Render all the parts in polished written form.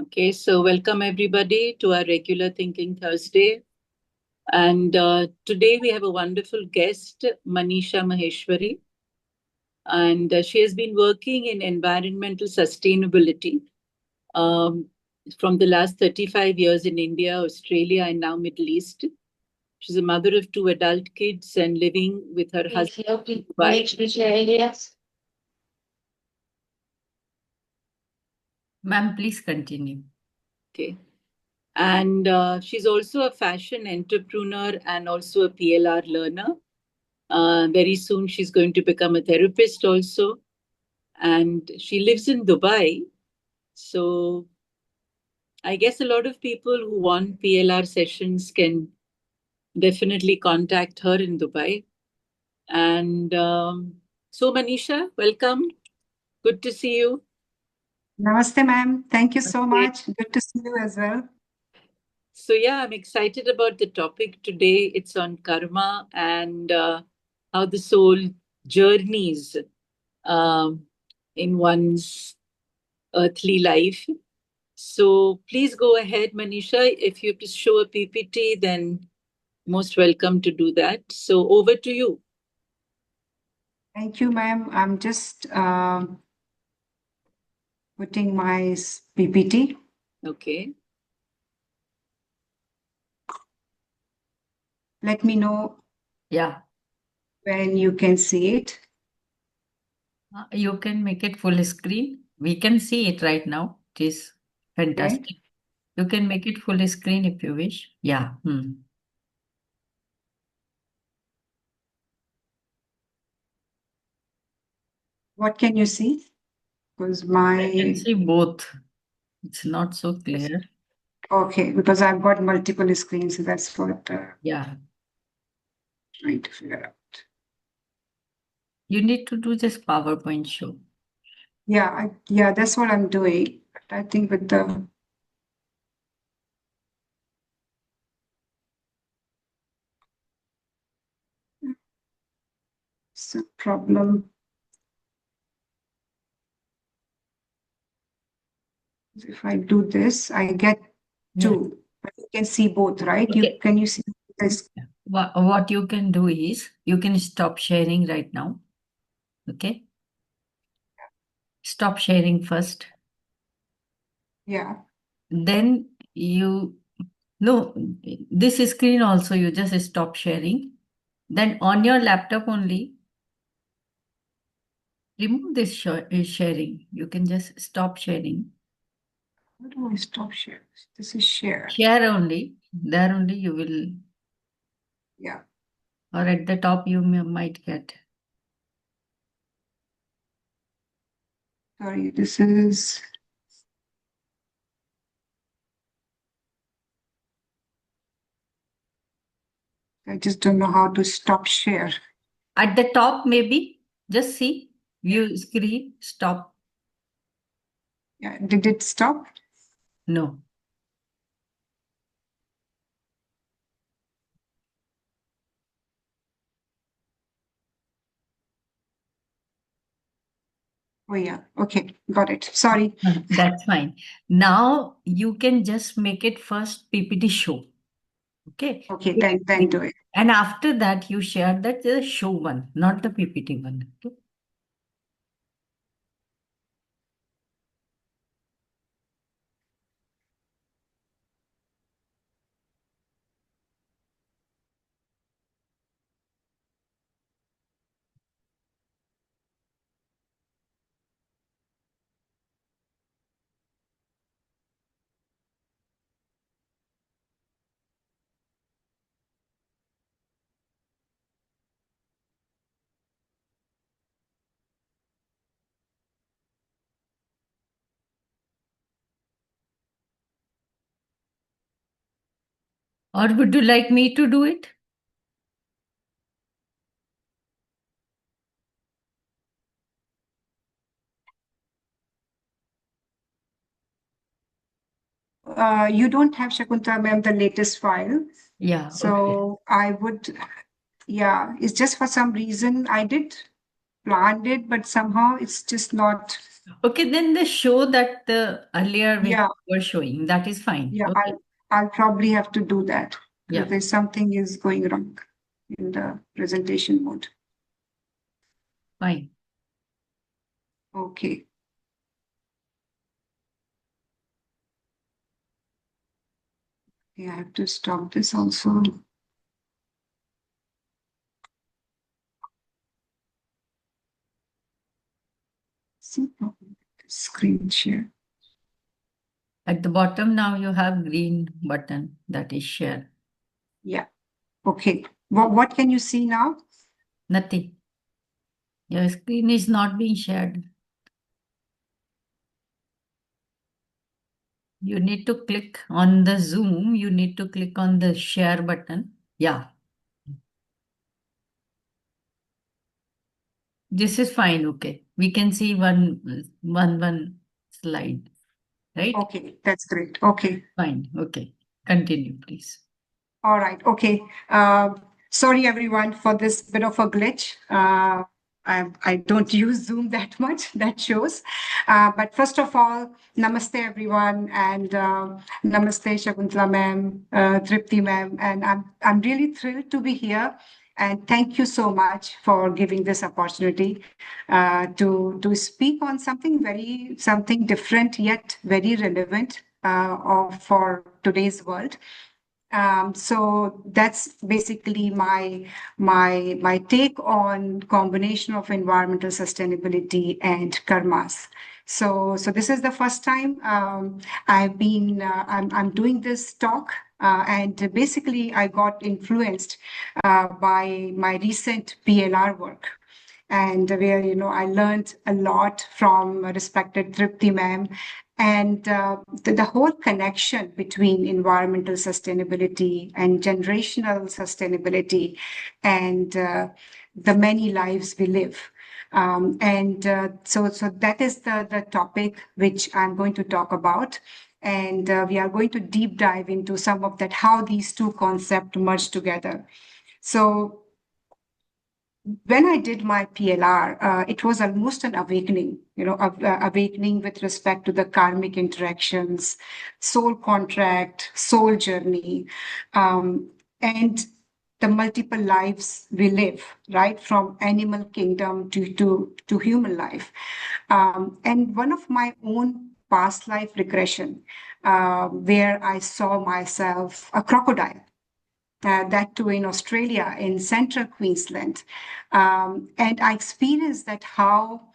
Okay, so welcome everybody to our regular Thinking Thursday. And today we have a wonderful guest, Manisha Maheshwari. And she has been working in environmental sustainability um, from the last 35 years in India, Australia, and now Middle East. She's a mother of 2 adult kids and living with her husband in Dubai. Ma'am, please continue. Okay. And she's also a fashion entrepreneur and also a PLR learner. Very soon, she's going to become a therapist also. And she lives in Dubai. So I guess a lot of people who want PLR sessions can definitely contact her in Dubai. And so, Manisha, welcome. Good to see you. Namaste, ma'am. Thank you so Okay. much. Good to see you as well. So, yeah, I'm excited about the topic today. It's on karma and how the soul journeys um, in one's earthly life. So please go ahead, Manisha. If you have to show a PPT, then most welcome to do that. So over to you. Thank you, ma'am. I'm just putting my PPT. Okay. Let me know Yeah, when you can see it. you can make it full screen. We can see it right now. It is fantastic. You can make it full screen if you wish. Yeah. What can you see? Because I can my see both. It's not so clear. okay, because I've got multiple screens, so that's what Yeah. trying to figure out. You need to do just PowerPoint show. Yeah, yeah, that's what I'm doing. But I think with the it's a problem. If I do this, I get Yeah. two. But you can see both, right? Okay. Can you see this? What you can do is you can stop sharing right now. Okay. Stop sharing first. Yeah. Then you no, this screen also you just stop sharing. Then on your laptop only, remove this sharing. You can just stop sharing. How do I stop share? This is share. Share only. There only you will, Yeah. or at the top you might get. Sorry, this is. I just don't know how to stop share. At the top, maybe just see view screen, stop. Yeah. Did it stop? No. Oh, yeah. Okay. Got it. Sorry. That's fine. Now you can just make it first PPT show. Okay. Okay. Then do it. And after that, you share that the show one, not the PPT one. Okay. Or would you like me to do it? You don't have Shakuntala ma'am, the latest file. Yeah. Okay. So I would, yeah, it's just for some reason I did planned it, but somehow it's just not. Okay, then the show that the earlier we Yeah, were showing, that is fine. yeah, Okay. I'll probably have to do that Yeah, because there's something is going wrong in the presentation mode. fine. Okay. Yeah, I have to stop this also. See, screen share. At the bottom now you have green button that is share. Yeah. Okay. What can you see now? Nothing. Your screen is not being shared. You need to click on the Zoom. You need to click on the share button. Yeah. This is fine. Okay. We can see one slide, right? Okay, that's great. Okay. Fine. Okay. Continue, please. All right. Okay. Sorry, everyone, for this bit of a glitch. I don't use Zoom that much, that shows. But first of all, namaste, everyone, and namaste, Shakuntala ma'am, Tripti ma'am. And I'm really thrilled to be here. And thank you so much for giving this opportunity to speak on something different yet very relevant for today's world. So that's basically my take on combination of environmental sustainability and karmas. So this is the first time I'm doing this talk, and basically I got influenced by my recent PLR work, and where I learned a lot from respected Tripti ma'am, and the whole connection between environmental sustainability and generational sustainability, and the many lives we live. So that is the topic which I'm going to talk about. And we are going to deep dive into some of that, how these two concepts merge together. So when I did my PLR, it was almost an awakening, awakening with respect to the karmic interactions, soul contract, soul journey, and the multiple lives we live, right, from animal kingdom to human life. And one of my own past life regression, where I saw myself a crocodile, that too in Australia, in central Queensland. And I experienced that how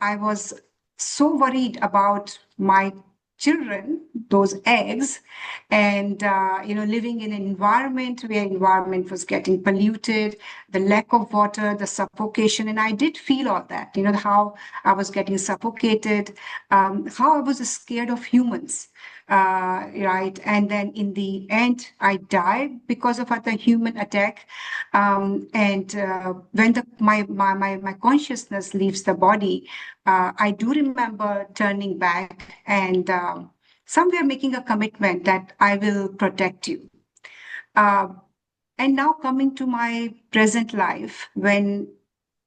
I was so worried about my children, those eggs, and living in an environment where environment was getting polluted, the lack of water, the suffocation. And I did feel all that, how I was getting suffocated, how I was scared of humans. Right. And then in the end, I died because of the human attack. And when my consciousness leaves the body, I do remember turning back and somewhere making a commitment that I will protect you. Uh, and now coming to my present life, when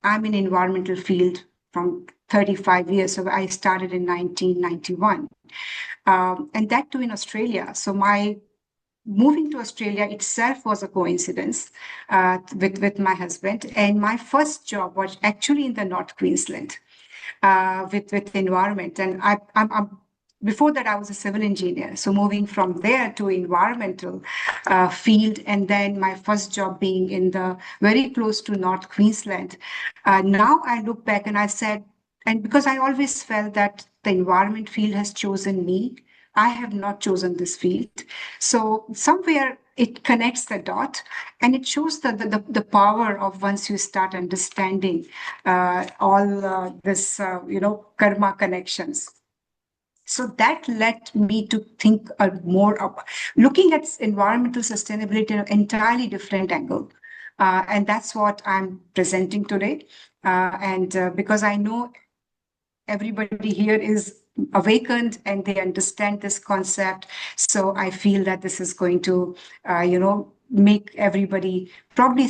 I'm in environmental field from 35 years. So I started in 1991. And that too in Australia. So my moving to Australia itself was a coincidence with my husband. And my first job was actually in the North Queensland with environment. And I'm before that, I was a civil engineer. So moving from there to environmental field, and then my first job being in the very close to North Queensland. Now I look back and I said, and because I always felt that the environment field has chosen me, I have not chosen this field. So somewhere it connects the dot, and it shows the power of once you start understanding all this karma connections. So that led me to think more of looking at environmental sustainability in an entirely different angle. And that's what I'm presenting today. And because I know everybody here is awakened and they understand this concept. So I feel that this is going to, make everybody probably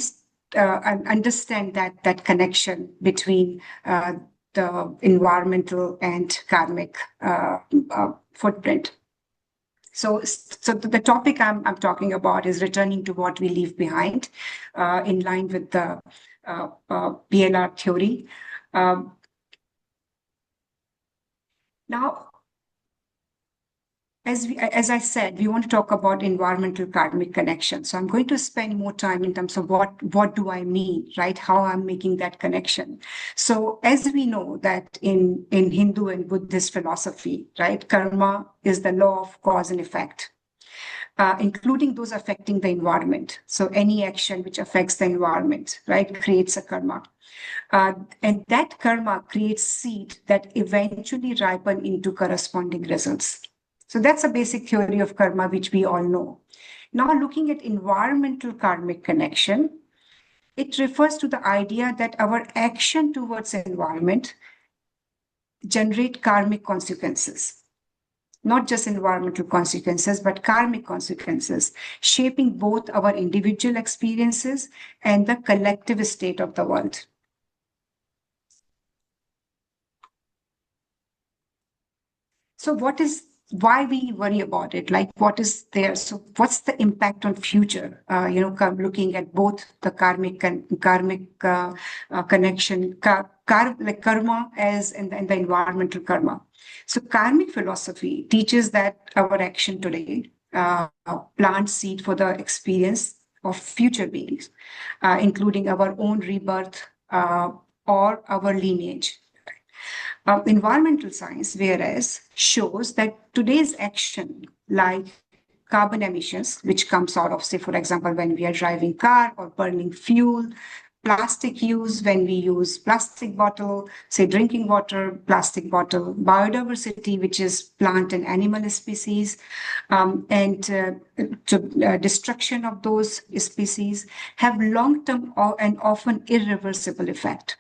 and understand that connection between the environmental and karmic footprint. So the topic I'm talking about is returning to what we leave behind, in line with the PLR theory. Now, as I said, we want to talk about environmental karmic connection. So I'm going to spend more time in terms of what do I mean, right? How I'm making that connection. So as we know that in Hindu and Buddhist philosophy, right, karma is the law of cause and effect, including those affecting the environment. So any action which affects the environment, right, creates a karma. And that karma creates seed that eventually ripen into corresponding results. So that's a basic theory of karma, which we all know. Now, looking at environmental karmic connection, it refers to the idea that our action towards environment generate karmic consequences, not just environmental consequences, but karmic consequences, shaping both our individual experiences and the collective state of the world. So why we worry about it? Like, what is there? So what's the impact on future? Looking at both the karmic connection, like karma and the environmental karma. So karmic philosophy teaches that our action today plants seed for the experience of future beings, including our own rebirth or our lineage. Environmental science, whereas, shows that today's action, like carbon emissions, which comes out of, say, for example, when we are driving car or burning fuel, plastic use when we use plastic bottle, say drinking water, plastic bottle, biodiversity, which is plant and animal species, and destruction of those species have long-term and often irreversible effect.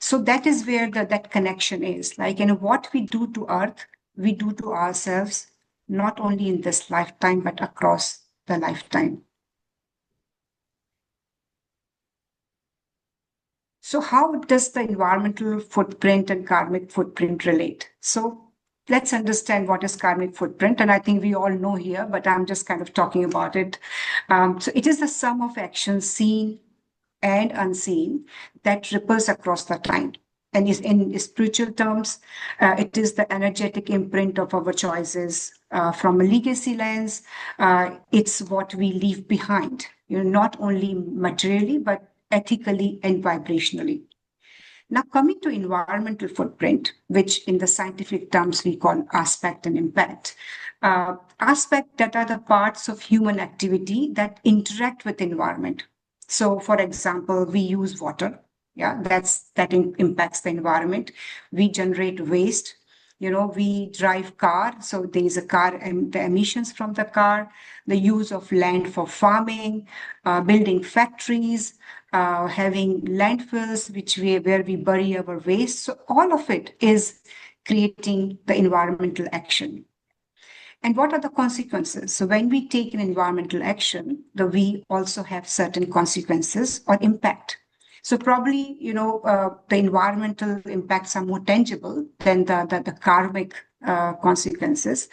So that is where that connection is. Like, what we do to earth, we do to ourselves, not only in this lifetime, but across the lifetime. So how does the environmental footprint and karmic footprint relate? So let's understand what is karmic footprint. And I think we all know here, but I'm just kind of talking about it. So it is the sum of actions seen and unseen that ripples across the time. And is in spiritual terms, it is the energetic imprint of our choices. From a legacy lens, it's what we leave behind, not only materially, but ethically and vibrationally. Now, coming to environmental footprint, which in the scientific terms we call aspect and impact. Aspect that are the parts of human activity that interact with environment. So, for example, we use water. Yeah, that impacts the environment. We generate waste. We drive car, so there is a car and the emissions from the car, the use of land for farming, building factories, having landfills, where we bury our waste. So all of it is creating the environmental action. And what are the consequences? So when we take an environmental action, we also have certain consequences or impact. So probably, the environmental impacts are more tangible than the karmic consequences.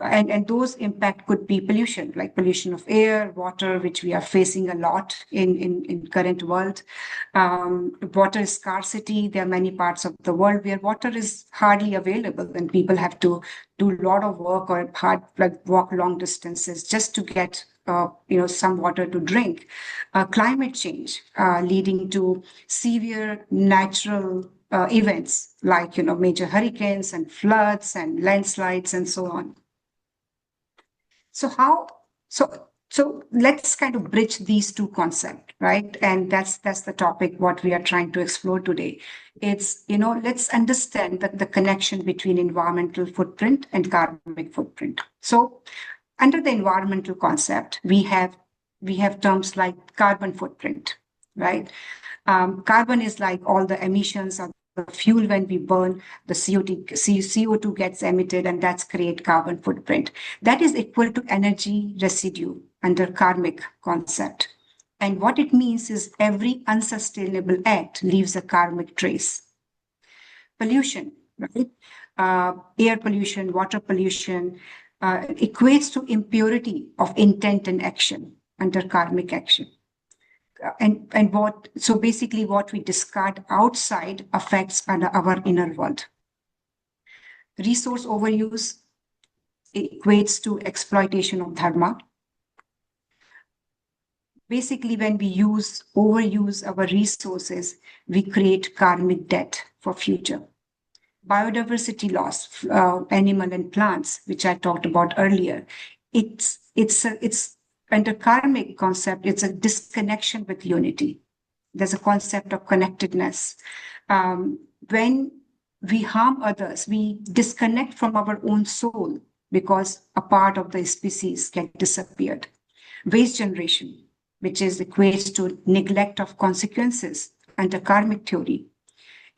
And those impact could be pollution, like pollution of air, water, which we are facing a lot in current world. Water scarcity. There are many parts of the world where water is hardly available, and people have to do a lot of work or walk long distances just to get some water to drink. Climate change, leading to severe natural events like major hurricanes and floods and landslides and so on. So let's kind of bridge these two concepts, right? And that's the topic what we are trying to explore today. It's let's understand the connection between environmental footprint and karmic footprint. So under the environmental concept, we have terms like carbon footprint, right? Carbon is like all the emissions of the fuel when we burn, the CO2 gets emitted, and that's create carbon footprint. That is equal to energy residue under karmic concept. And what it means is every unsustainable act leaves a karmic trace. Pollution, right? Air pollution, water pollution equates to impurity of intent and action under karmic action. And what so basically what we discard outside affects our inner world. Resource overuse equates to exploitation of dharma. Basically, when we overuse our resources, we create karmic debt for future. Biodiversity loss, animal and plants, which I talked about earlier, it's under karmic concept, it's a disconnection with unity. There's a concept of connectedness. When we harm others, we disconnect from our own soul because a part of the species get disappeared. Waste generation, which is equates to neglect of consequences under karmic theory.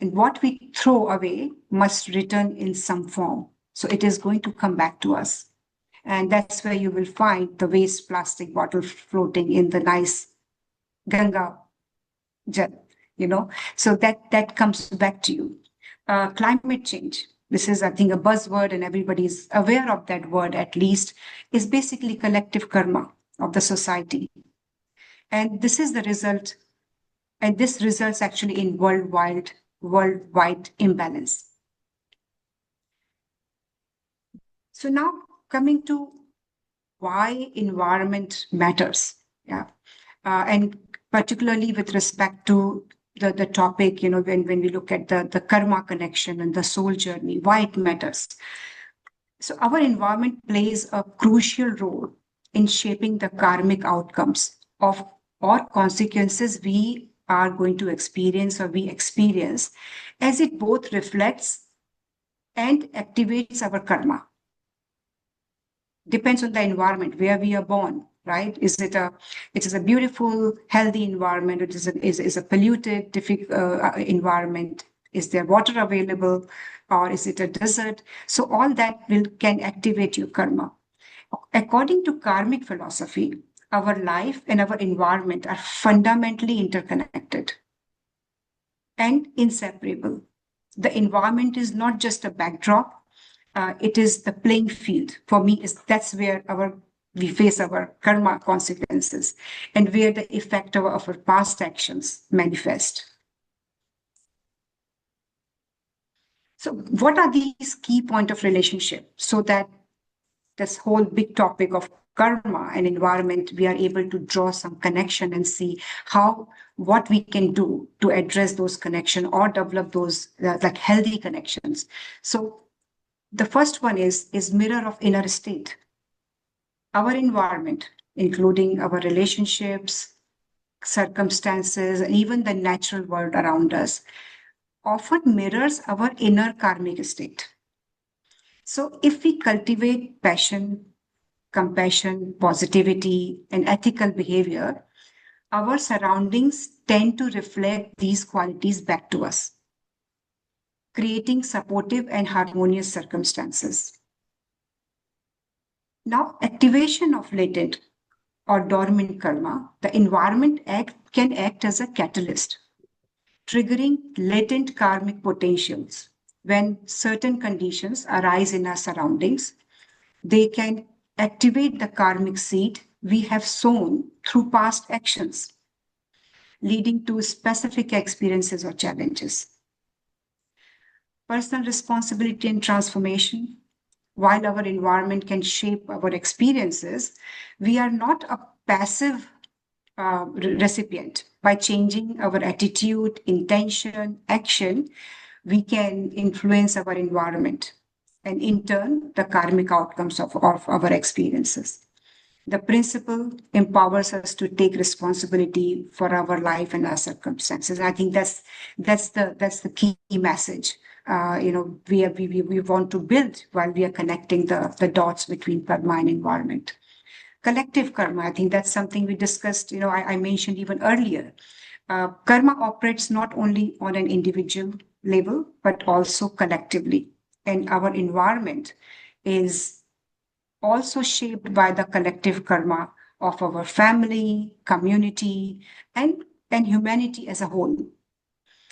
And what we throw away must return in some form. So it is going to come back to us. And that's where you will find the waste plastic bottle floating in the nice Ganga jal, So that comes back to you. Climate change. This is, I think, a buzzword, and everybody's aware of that word at least, is basically collective karma of the society. And this is the result, and this results actually in worldwide imbalance. So now coming to why environment matters, and particularly with respect to the topic, when we look at the karma connection and the soul journey, why it matters. So our environment plays a crucial role in shaping the karmic outcomes of or consequences we are going to experience or we experience, as it both reflects and activates our karma. Depends on the environment where we are born, right? It is a beautiful, healthy environment? It is a polluted, environment? Is there water available, or is it a desert? So all that can activate your karma. According to karmic philosophy, our life and our environment are fundamentally interconnected and inseparable. The environment is not just a backdrop, it is the playing field. For me, that's where we face our karma consequences and where the effect of our past actions manifest. So what are these key points of relationship so that this whole big topic of karma and environment, we are able to draw some connection and see what we can do to address those connections or develop those like healthy connections. So the first one is mirror of inner state. Our environment, including our relationships, circumstances, and even the natural world around us, often mirrors our inner karmic state. So if we cultivate passion, compassion, positivity, and ethical behavior, our surroundings tend to reflect these qualities back to us, creating supportive and harmonious circumstances. Now, activation of latent or dormant karma, the environment can act as a catalyst, triggering latent karmic potentials. When certain conditions arise in our surroundings, they can activate the karmic seed we have sown through past actions, leading to specific experiences or challenges. Personal responsibility and transformation. While our environment can shape our experiences, we are not a passive recipient. By changing our attitude, intention, action, we can influence our environment and in turn, the karmic outcomes of our experiences. The principle empowers us to take responsibility for our life and our circumstances. I think that's the key message. We want to build while we are connecting the dots between karma and environment. Collective karma, I think that's something we discussed, I mentioned even earlier. Karma operates not only on an individual level, but also collectively. And our environment is also shaped by the collective karma of our family, community, and humanity as a whole.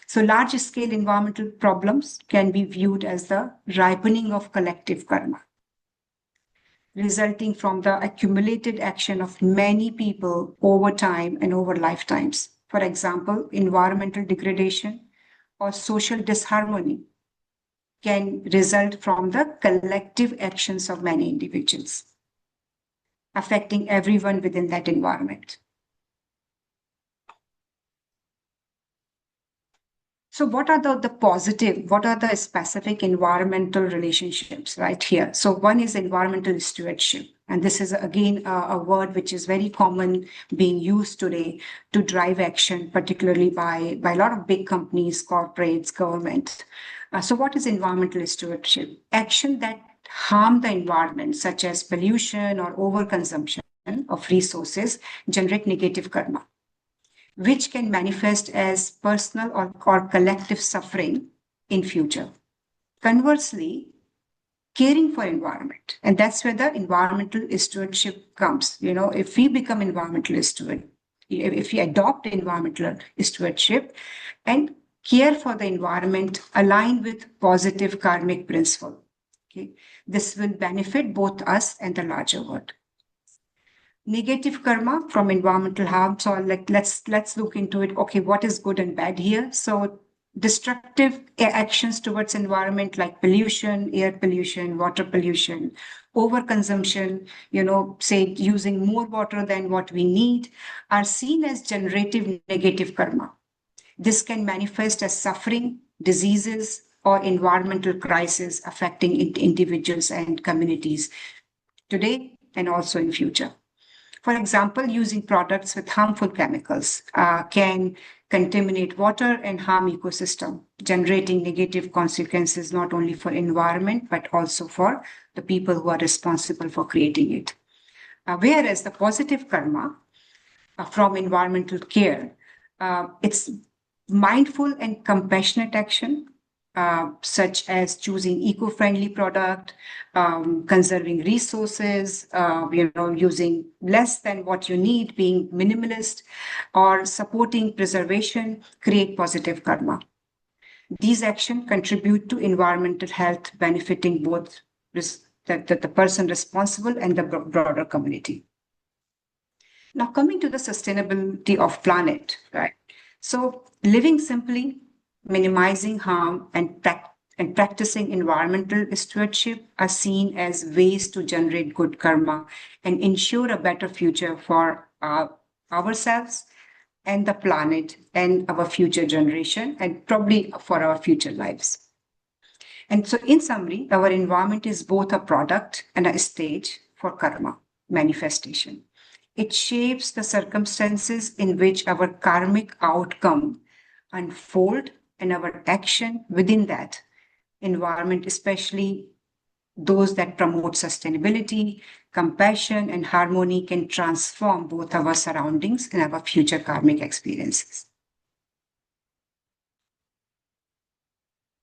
So large scale environmental problems can be viewed as the ripening of collective karma, resulting from the accumulated action of many people over time and over lifetimes. For example, environmental degradation or social disharmony can result from the collective actions of many individuals, affecting everyone within that environment. So what are what are the specific environmental relationships right here? So one is environmental stewardship. And this is again a word which is very common being used today to drive action, particularly by a lot of big companies, corporates, government. So what is environmental stewardship? Action that harm the environment, such as pollution or overconsumption of resources, generate negative karma, which can manifest as personal or collective suffering in future. Conversely, caring for environment, and that's where the environmental stewardship comes. You know, if we become environmental steward, if we adopt environmental stewardship and care for the environment aligned with positive karmic principle, okay, this will benefit both us and the larger world. Negative karma from environmental harm. So like let's look into it. Okay, what is good and bad here? So destructive actions towards environment like pollution, air pollution, water pollution, overconsumption, you know, say using more water than what we need, are seen as generative negative karma. This can manifest as suffering, diseases, or environmental crisis affecting individuals and communities today and also in future. For example, using products with harmful chemicals can contaminate water and harm ecosystem, generating negative consequences not only for environment but also for the people who are responsible for creating it. Whereas the positive karma from environmental care, it's mindful and compassionate action, such as choosing eco-friendly product, conserving resources, using less than what you need, being minimalist, or supporting preservation, create positive karma. These actions contribute to environmental health, benefiting both the person responsible and the broader community. Now, coming to the sustainability of planet, right? So, living simply, minimizing harm, and practicing environmental stewardship are seen as ways to generate good karma and ensure a better future for ourselves and the planet and our future generation, and probably for our future lives. And so, in summary, our environment is both a product and a stage for karma manifestation. It shapes the circumstances in which our karmic outcome unfold and our action within that environment, especially those that promote sustainability, compassion, and harmony, can transform both our surroundings and our future karmic experiences.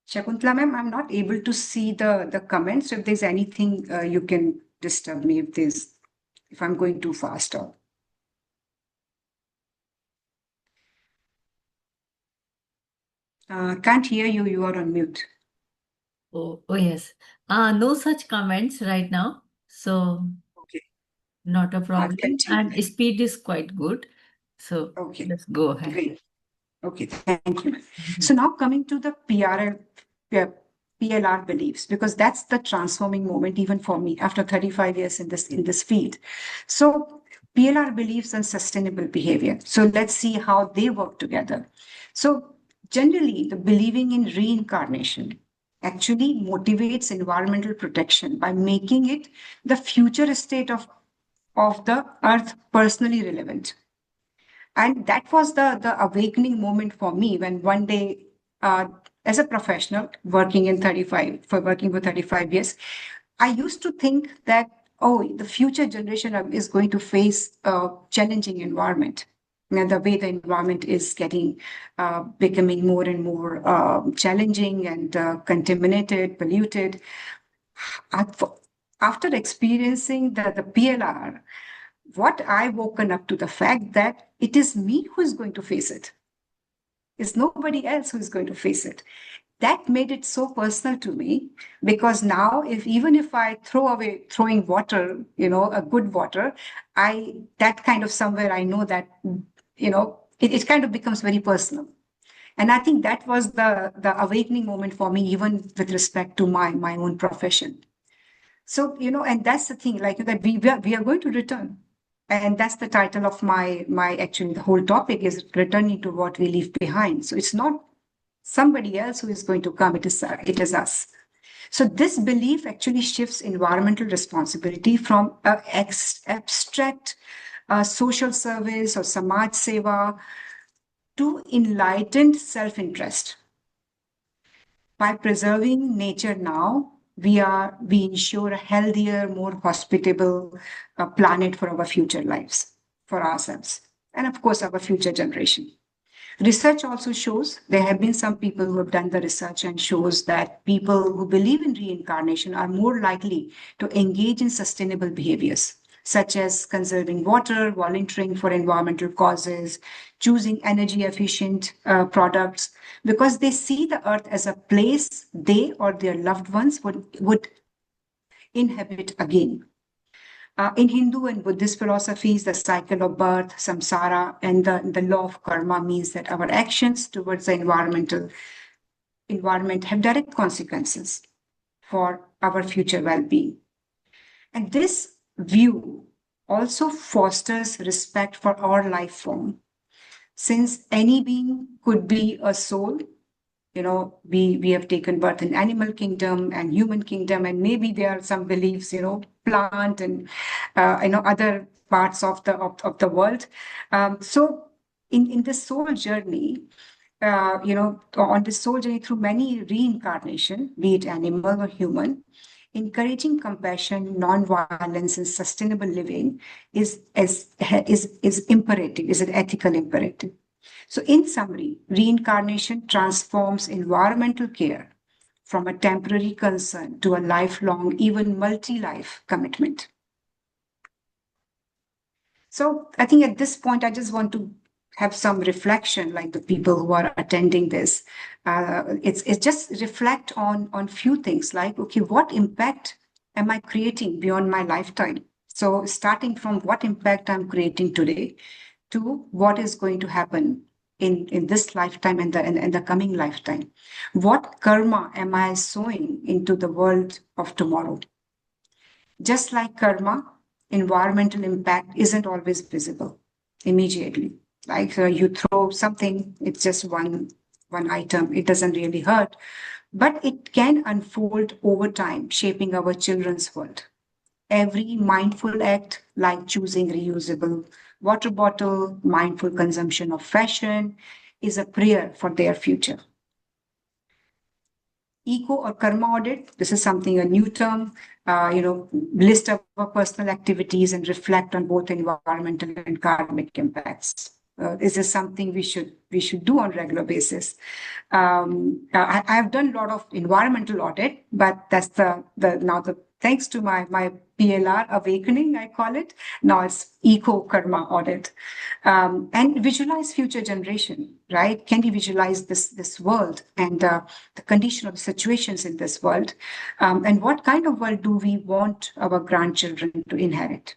Shakuntala ma'am, I'm not able to see the comments. So if there's anything, you can disturb me if I'm going too fast or. Can't hear you. You are on mute. Oh yes. No such comments right now. So Okay. not a problem. continue. And speed is quite good. So Okay. let's go ahead. Great. Okay, thank you. So now coming to the PLR beliefs, because that's the transforming moment even for me after 35 years in this field. So PLR beliefs and sustainable behavior. So let's see how they work together. So generally, the believing in reincarnation actually motivates environmental protection by making it the future state of the earth personally relevant. And that was the awakening moment for me when one day, as a professional working for 35 years, I used to think that, oh, the future generation is going to face a challenging environment. And the way the environment is becoming more and more challenging and contaminated, polluted. After experiencing the PLR, what I woken up to the fact that it is me who is going to face it. It's nobody else who is going to face it. That made it so personal to me, because now if even if I throwing water, a good water, that kind of somewhere I know that, it kind of becomes very personal. And I think that was the awakening moment for me, even with respect to my own profession. So, and that's the thing, like that we are going to return. And that's the title of my actually the whole topic is returning to what we leave behind. So it's not somebody else who is going to come, it is us. So this belief actually shifts environmental responsibility from abstract social service or samaj seva to enlightened self-interest. By preserving nature now, we ensure a healthier, more hospitable planet for our future lives, for ourselves, and of course our future generation. Research also shows, there have been some people who have done the research and shows that people who believe in reincarnation are more likely to engage in sustainable behaviors, such as conserving water, volunteering for environmental causes, choosing energy efficient products, because they see the earth as a place they or their loved ones would inhabit again. In Hindu and Buddhist philosophies, the cycle of birth, samsara, and the law of karma means that our actions towards the environment have direct consequences for our future well-being. And this view also fosters respect for our life form. Since any being could be a soul, we have taken birth in animal kingdom and human kingdom, and maybe there are some beliefs, plant and other parts of the world. So in this soul journey, on this soul journey through many reincarnation, be it animal or human, encouraging compassion, non-violence, and sustainable living is imperative, is an ethical imperative. So, in summary, reincarnation transforms environmental care from a temporary concern to a lifelong, even multi-life commitment. So, I think at this point, I just want to have some reflection, like the people who are attending this. It's just reflect on few things, like, okay, what impact am I creating beyond my lifetime? So, starting from what impact I'm creating today to what is going to happen in this lifetime and the coming lifetime. What karma am I sowing into the world of tomorrow? Just like karma, environmental impact isn't always visible immediately. Like you throw something, it's just one item, it doesn't really hurt, but it can unfold over time, shaping our children's world. Every mindful act, like choosing reusable water bottle, mindful consumption of fashion, is a prayer for their future. Eco or karma audit, this is something, a new term, list our personal activities and reflect on both environmental and karmic impacts. Is this something we should do on regular basis? I've done a lot of environmental audit, but that's the thanks to my PLR awakening, I call it. Now it's eco karma audit, and visualize future generation. Right? Can we visualize this world and the condition of the situations in this world, and what kind of world do we want our grandchildren to inherit?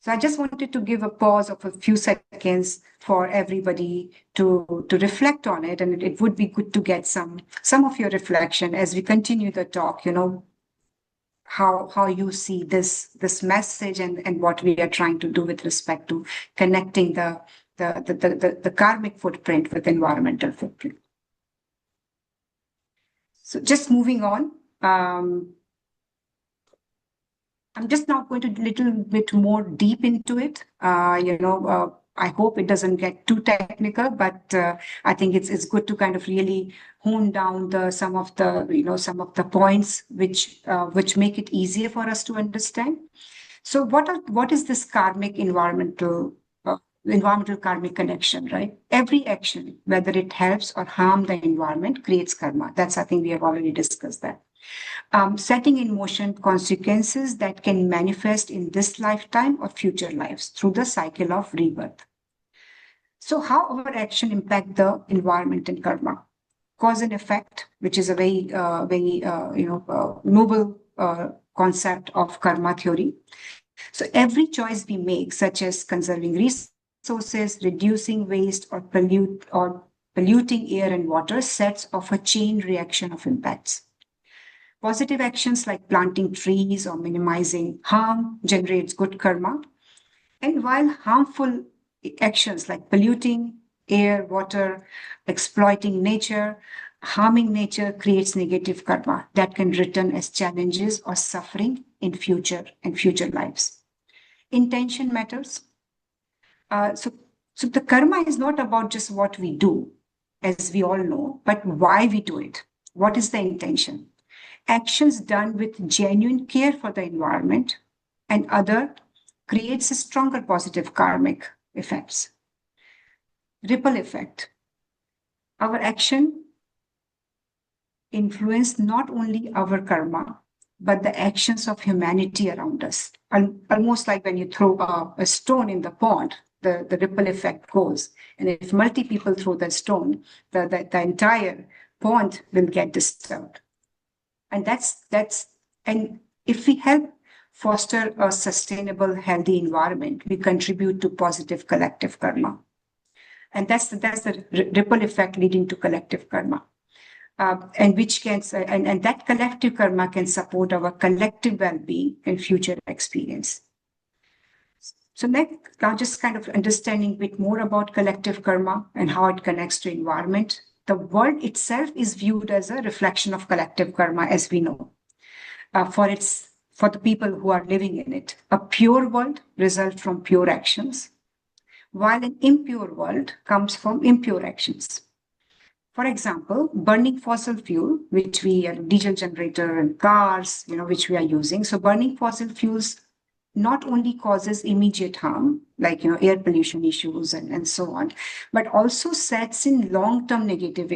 So I just wanted to give a pause of a few seconds for everybody to reflect on it. And it would be good to get some of your reflection as we continue the talk, how you see this message and what we are trying to do with respect to connecting the karmic footprint with environmental footprint. So just moving on. I'm just now going to a little bit more deep into it. I hope it doesn't get too technical, but I think it's good to kind of really hone down some of the points which make it easier for us to understand. So what is this karmic environmental karmic connection, right? Every action, whether it helps or harm the environment, creates karma. I think we have already discussed that. setting in motion consequences that can manifest in this lifetime or future lives through the cycle of rebirth. So, how our action impact the environment and karma? Cause and effect, which is a very noble concept of karma theory. So, every choice we make, such as conserving resources, reducing waste, or polluting air and water, sets off a chain reaction of impacts. Positive actions like planting trees or minimizing harm generates good karma. And while harmful actions like polluting air, water, exploiting nature, harming nature creates negative karma that can return as challenges or suffering in future lives. Intention matters. So the karma is not about just what we do, as we all know, but why we do it. What is the intention? Actions done with genuine care for the environment and other creates a stronger positive karmic effects. Ripple effect. Our action influence not only our karma, but the actions of humanity around us. Almost like when you throw a stone in the pond, the ripple effect goes. And if multi people throw the stone, the entire pond will get disturbed. And and if we help foster a sustainable, healthy environment, we contribute to positive collective karma. And that's the ripple effect leading to collective karma. And that collective karma can support our collective well-being and future experience. So now just kind of understanding a bit more about collective karma and how it connects to environment. The world itself is viewed as a reflection of collective karma, as we know, for the people who are living in it. A pure world results from pure actions, while an impure world comes from impure actions. For example, burning fossil fuel, which we are diesel generator and cars, which we are using. So burning fossil fuels not only causes immediate harm, like air pollution issues and so on, but also sets in long-term negative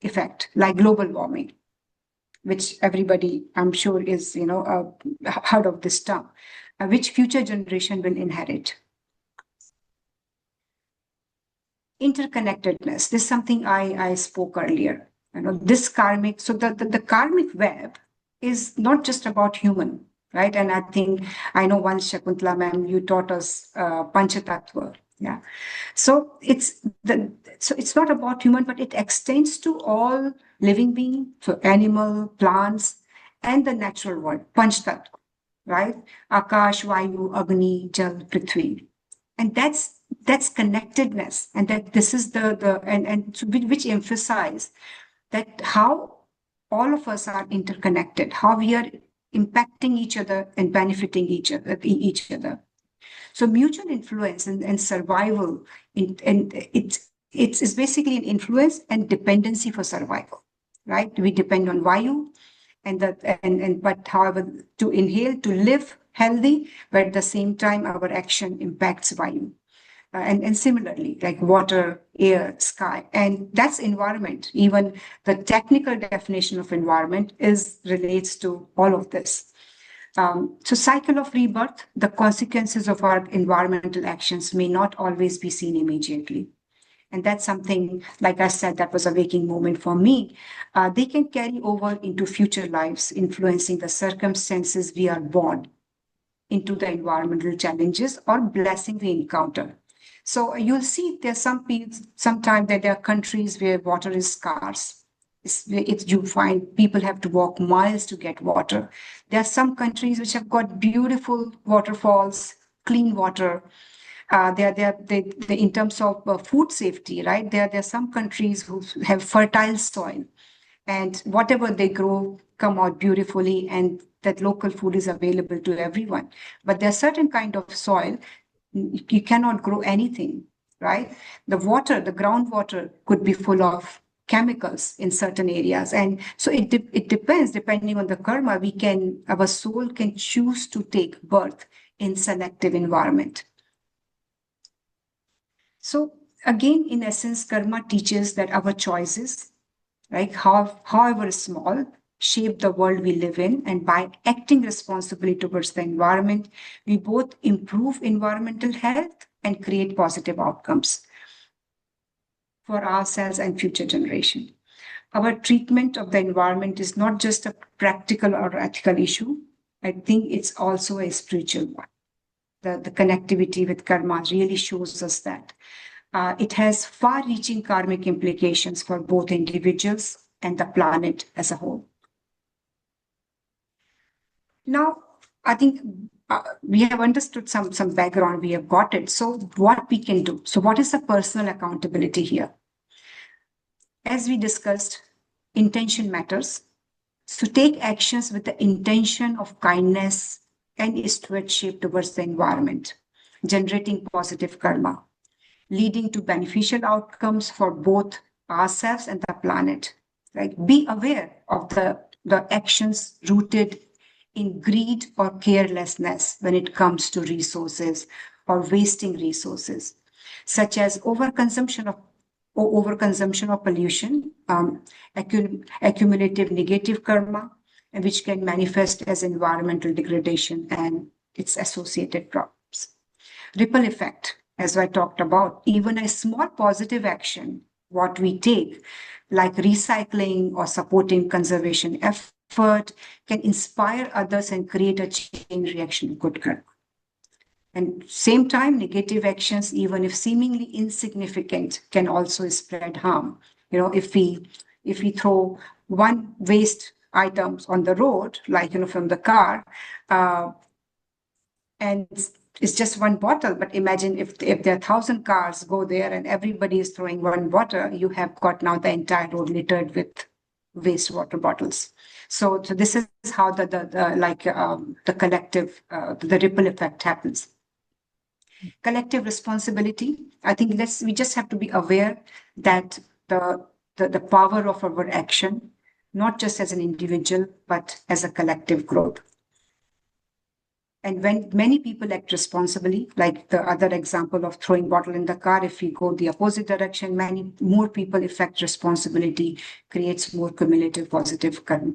effect, like global warming, which everybody I'm sure is heard of this term, which future generation will inherit. Interconnectedness. This is something I spoke earlier. This karmic. So the karmic web is not just about human, right? And I know once Shakuntala ma'am, you taught us Panchatattva. Yeah. So it's not about human, but it extends to all living being, so animal, plants, and the natural world, Panchatattva, right? Akash, Vayu, Agni, Jal, Prithvi. And that's connectedness, and that this is which emphasize that how all of us are interconnected, how we are impacting each other and benefiting each other. So mutual influence and survival, and it's basically an influence and dependency for survival, right? We depend on Vayu, but however, to inhale, to live healthy, but at the same time, our action impacts Vayu. And similarly, like water, air, sky, and that's environment. Even the technical definition of environment relates to all of this. So cycle of rebirth, the consequences of our environmental actions may not always be seen immediately. And that's something, like I said, that was a waking moment for me. They can carry over into future lives, influencing the circumstances we are born into, the environmental challenges or blessing we encounter. So you'll see there's sometimes that there are countries where water is scarce. You find people have to walk miles to get water. There are some countries which have got beautiful waterfalls, clean water. In terms of food safety, right? There are some countries who have fertile soil, and whatever they grow come out beautifully, and that local food is available to everyone. But there are certain kind of soil you cannot grow anything, right? The groundwater could be full of chemicals in certain areas, and so it depends. Depending on the karma, our soul can choose to take birth in selective environment. So again, in essence, karma teaches that our choices, right, however small, shape the world we live in. And by acting responsibly towards the environment, we both improve environmental health and create positive outcomes for ourselves and future generation. Our treatment of the environment is not just a practical or ethical issue. I think it's also a spiritual one. The connectivity with karma really shows us that. It has far reaching karmic implications for both individuals and the planet as a whole. Now, I think we have understood some background, we have got it. So, what we can do? So, what is the personal accountability here? As we discussed, intention matters. So, take actions with the intention of kindness and stewardship towards the environment, generating positive karma, leading to beneficial outcomes for both ourselves and the planet. Like, be aware of the actions rooted in greed or carelessness when it comes to resources or wasting resources, such as overconsumption of pollution, accumulative negative karma, which can manifest as environmental degradation and its associated problems. Ripple effect, as I talked about, even a small positive action, what we take, like recycling or supporting conservation effort, can inspire others and create a chain reaction of good karma. And same time, negative actions, even if seemingly insignificant, can also spread harm. You know, if we throw one waste items on the road, like from the car, and it's just one bottle. But imagine if there are 1,000 cars go there and everybody is throwing one bottle, you have got now the entire road littered with wastewater bottles. So this is how the collective, the ripple effect happens. Collective responsibility. I think we just have to be aware that the power of our action, not just as an individual, but as a collective growth. And when many people act responsibly, like the other example of throwing bottle in the car, if we go the opposite direction, many more people effect responsibility, creates more cumulative positive karma.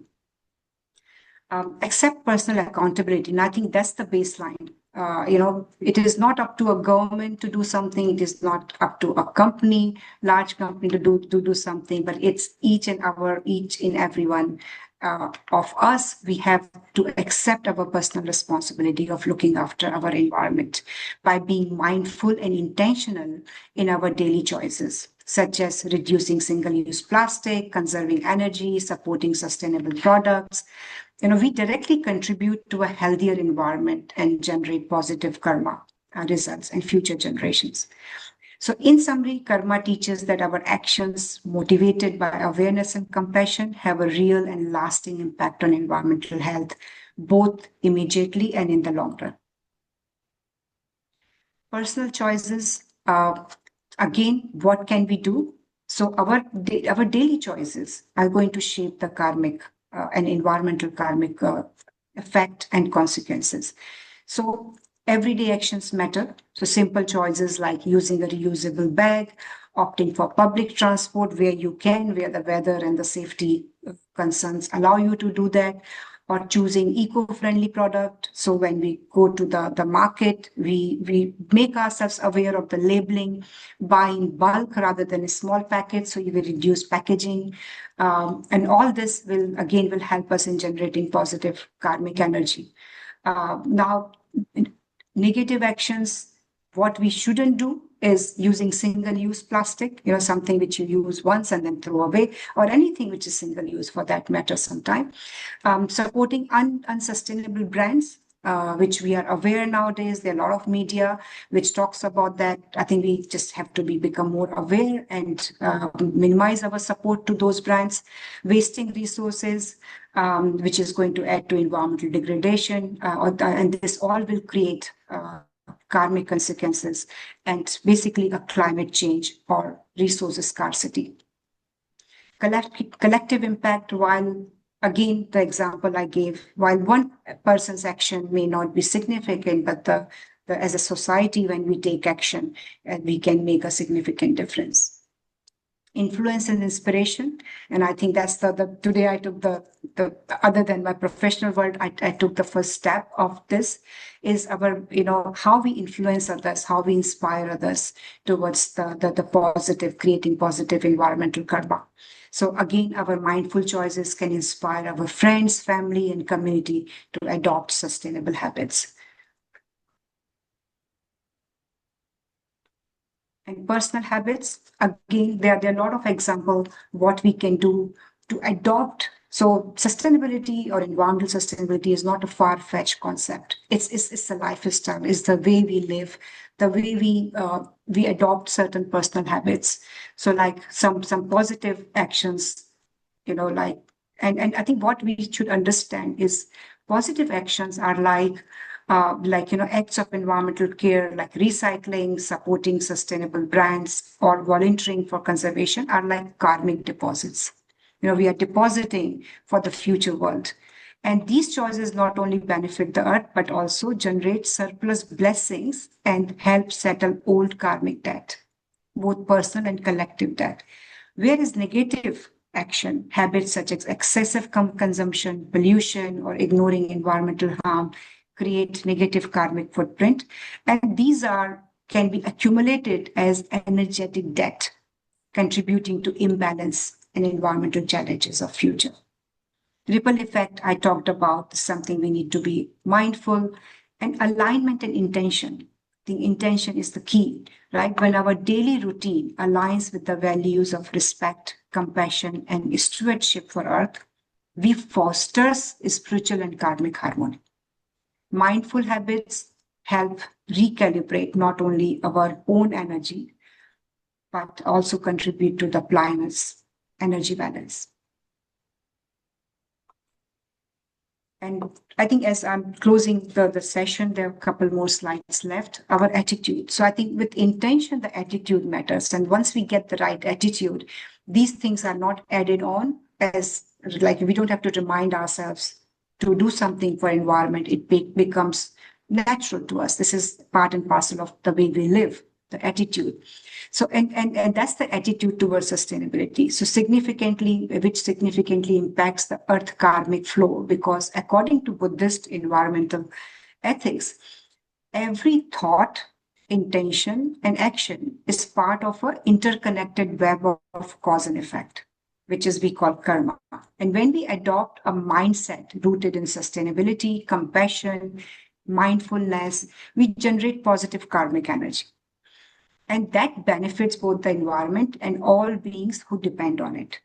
Accept personal accountability. And I think that's the baseline. It is not up to a government to do something. It is not up to a company, large company to do something, but it's each and everyone of us. We have to accept our personal responsibility of looking after our environment by being mindful and intentional in our daily choices, such as reducing single-use plastic, conserving energy, supporting sustainable products. We directly contribute to a healthier environment and generate positive karma results in future generations. So in summary, karma teaches that our actions motivated by awareness and compassion have a real and lasting impact on environmental health, both immediately and in the long run. Personal choices, again, what can we do? So our daily choices are going to shape the karmic and environmental karmic effect and consequences. So everyday actions matter. So simple choices like using a reusable bag, opting for public transport where you can, where the weather and the safety concerns allow you to do that, or choosing eco-friendly product. So when we go to the market, we make ourselves aware of the labeling, buy in bulk rather than a small packet, so you will reduce packaging. And all this will help us in generating positive karmic energy. Now, negative actions, what we shouldn't do is using single-use plastic, something which you use once and then throw away, or anything which is single-use for that matter sometime. Supporting unsustainable brands, which we are aware nowadays. There are a lot of media which talks about that. I think we just have to become more aware and minimize our support to those brands. Wasting resources, which is going to add to environmental degradation, and this all will create karmic consequences and basically a climate change or resource scarcity. Collective impact, while again, the example I gave, while one person's action may not be significant, but as a society, when we take action, we can make a significant difference. influence and inspiration. And I think that's the today I took the other than my professional world, I took the first step of this is our, how we influence others, how we inspire others towards the positive, creating positive environmental karma. So again, our mindful choices can inspire our friends, family, and community to adopt sustainable habits. And personal habits, again, there are a lot of examples what we can do to adopt. So sustainability or environmental sustainability is not a far-fetched concept. It's a lifestyle. It's the way we live, the way we adopt certain personal habits. So like some positive actions, like, and I think what we should understand is positive actions are like acts of environmental care, like recycling, supporting sustainable brands, or volunteering for conservation are like karmic deposits. We are depositing for the future world. And these choices not only benefit the earth, but also generate surplus blessings and help settle old karmic debt, both personal and collective debt. Whereas negative action, habits such as excessive consumption, pollution, or ignoring environmental harm create negative karmic footprint. And these can be accumulated as energetic debt, contributing to imbalance and environmental challenges of future. Ripple effect I talked about is something we need to be mindful, and alignment and intention. The intention is the key, right? When our daily routine aligns with the values of respect, compassion, and stewardship for earth, we foster spiritual and karmic harmony. Mindful habits help recalibrate not only our own energy, but also contribute to the planet's energy balance. And I think as I'm closing the session, there are a couple more slides left. Our attitude. So I think with intention, the attitude matters. And once we get the right attitude, these things are not added on as like we don't have to remind ourselves to do something for environment. It becomes natural to us. This is part and parcel of the way we live, the attitude. So, and that's the attitude towards sustainability. So which significantly impacts the earth karmic flow, because according to Buddhist environmental ethics, every thought, intention, and action is part of an interconnected web of cause and effect, which is we call karma. And when we adopt a mindset rooted in sustainability, compassion, mindfulness, we generate positive karmic energy. And that benefits both the environment and all beings who depend on it.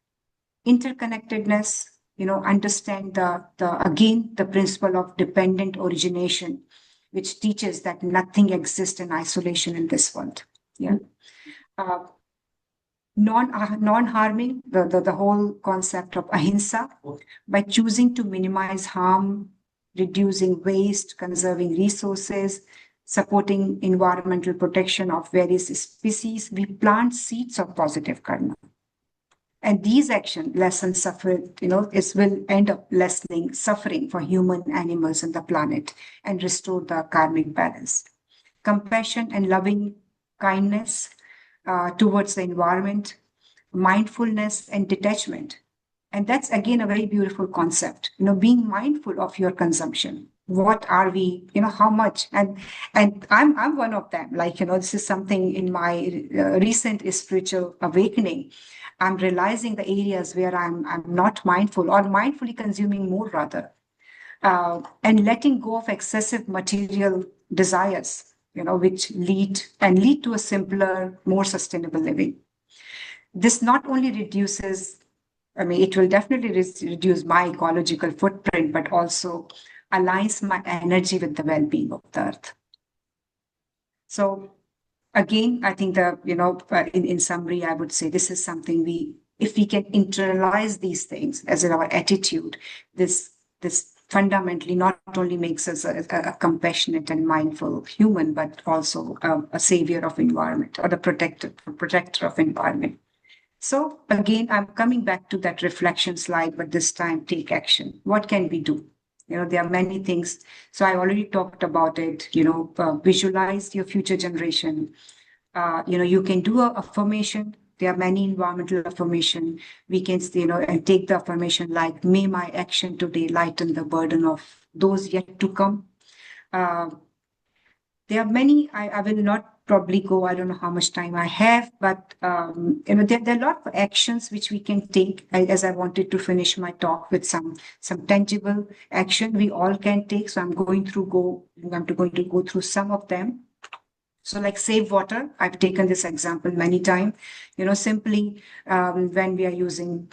Interconnectedness, understand the principle of dependent origination, which teaches that nothing exists in isolation in this world. Yeah. Non-harming, the whole concept of ahimsa, by choosing to minimize harm, reducing waste, conserving resources, supporting environmental protection of various species, we plant seeds of positive karma. And these actions lessen suffering, it will end up lessening suffering for human, animals, and the planet and restore the karmic balance. Compassion and loving kindness towards the environment, mindfulness and detachment. And that's again a very beautiful concept, being mindful of your consumption. What are we, how much? And I'm one of them. Like, this is something in my recent spiritual awakening. I'm realizing the areas where I'm not mindful or mindfully consuming more rather, and letting go of excessive material desires, which lead to a simpler, more sustainable living. This not only reduces, it will definitely reduce my ecological footprint, but also aligns my energy with the well-being of the earth. So again, I think in summary, I would say this is something if we can internalize these things as in our attitude, this fundamentally not only makes us a compassionate and mindful human, but also a savior of environment or the protector of environment. So again, I'm coming back to that reflection slide, but this time take action. What can we do? There are many things. So I already talked about it, visualize your future generation. You can do an affirmation there are many environmental affirmation. We can, and take the affirmation like, may my action today lighten the burden of those yet to come. Uh, there are many, I will not probably go, I don't know how much time I have, but there are a lot of actions which we can take, as I wanted to finish my talk with some tangible action we all can take. So I'm going to go through some of them. So like save water, I've taken this example many times, simply when we are using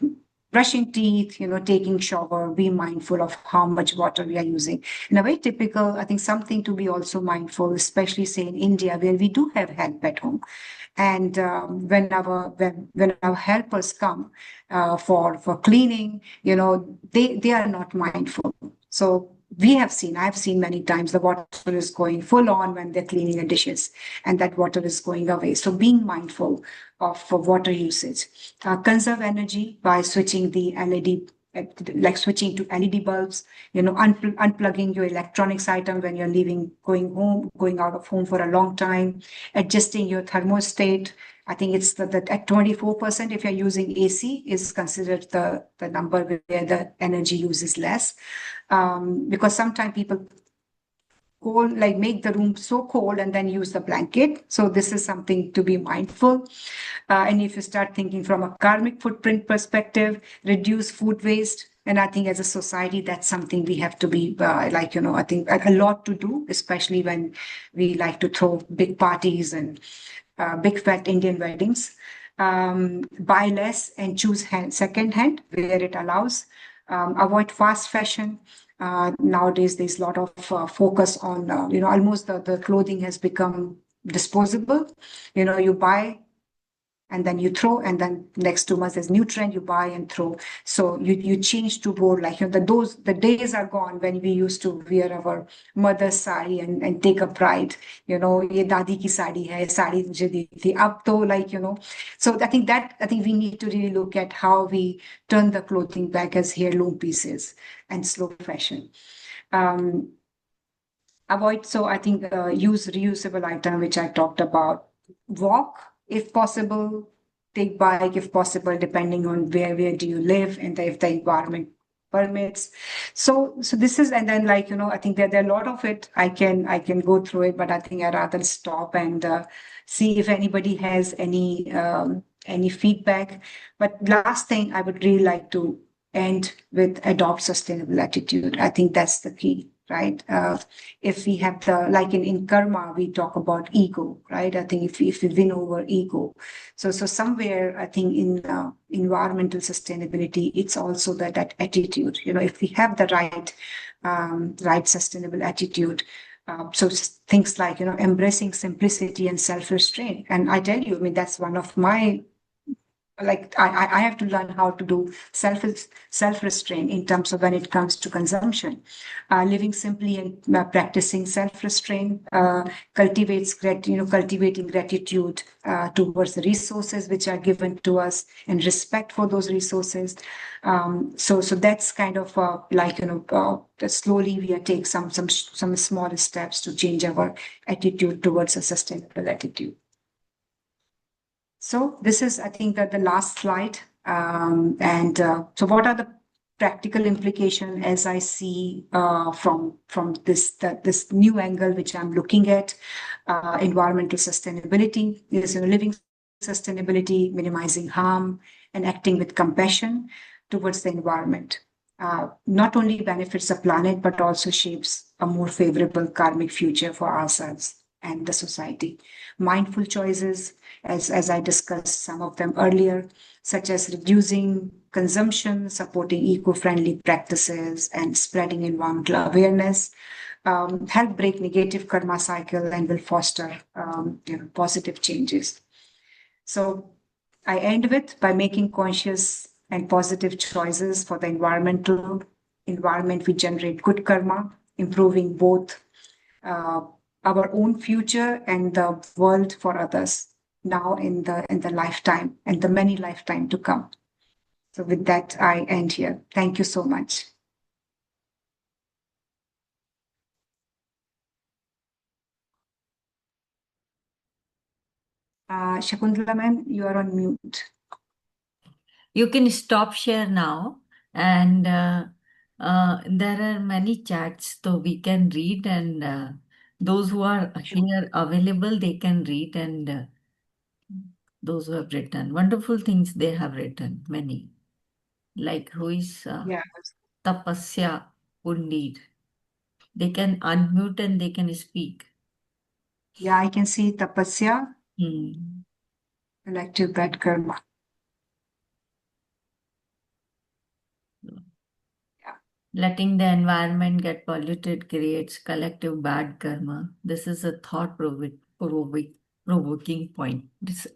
brushing teeth, taking shower, be mindful of how much water we are using. In a very typical, I think something to be also mindful, especially say in India, where we do have help at home. And when our helpers come for cleaning, they are not mindful. So I've seen many times the water is going full on when they're cleaning the dishes, and that water is going away. So being mindful of for water usage, conserve energy by switching the LED, like switching to LED bulbs, unplugging your electronics item when you're going out of home for a long time, adjusting your thermostat. I think it's that at 24%, if you're using AC, is considered the number where the energy use is less. Because sometimes people cold, like make the room so cold and then use the blanket. So this is something to be mindful. And if you start thinking from a karmic footprint perspective, reduce food waste. And I think as a society, that's something we have to be I think a lot to do, especially when we like to throw big parties and big fat Indian weddings. Buy less and choose second hand where it allows. Avoid fast fashion. Nowadays, there's a lot of focus on, almost the clothing has become disposable. You buy and then you throw, and then next 2 months there's new trend, you buy and throw. So you change to more like, the days are gone when we used to wear our mother's sari and take a pride, ye dadi ki sari hai, sari mujhe di thi. Ab to so I think we need to really look at how we turn the clothing back as heirloom pieces and slow fashion. So I think use reusable item, which I talked about. Walk if possible, take bike if possible, depending on where do you live and if the environment permits. So this is, and then I think there are a lot of it. I can go through it, but I think I'd rather stop and see if anybody has any feedback. But last thing, I would really like to end with adopt sustainable attitude. I think that's the key, right? If we have like in karma, we talk about ego, right? I think if we win over ego. So somewhere, I think in environmental sustainability, it's also that attitude, if we have the right sustainable attitude. So things like, embracing simplicity and self-restraint. And I tell you, I mean, that's one of my, like I have to learn how to do self-restraint in terms of when it comes to consumption. Living simply and practicing self-restraint cultivating gratitude towards the resources which are given to us and respect for those resources. So that's kind of slowly we are taking some small steps to change our attitude towards a sustainable attitude. So this is, I think, that the last slide. So what are the practical implication as I see from this new angle which I'm looking at? Environmental sustainability is living sustainability, minimizing harm, and acting with compassion towards the environment. Not only benefits the planet, but also shapes a more favorable karmic future for ourselves and the society. Mindful choices, as I discussed some of them earlier, such as reducing consumption, supporting eco-friendly practices, and spreading environmental awareness, help break negative karma cycle and will foster positive changes. So I end with by making conscious and positive choices for the environment, we generate good karma, improving both our own future and the world for others now in the lifetime and the many lifetime to come. So with that, I end here. Thank you so much. Shakuntala ma'am, you are on mute. You can stop share now, and there are many chats, so we can read, and those who are here available, they can read, and those who have written wonderful things, they have written many. Like who is Yeah, Tapasya Pundir. They can unmute and they can speak. yeah, I can see Tapasya, Hmm. collective bad karma. Yeah, Letting the environment get polluted creates collective bad karma. This is a provoking point. This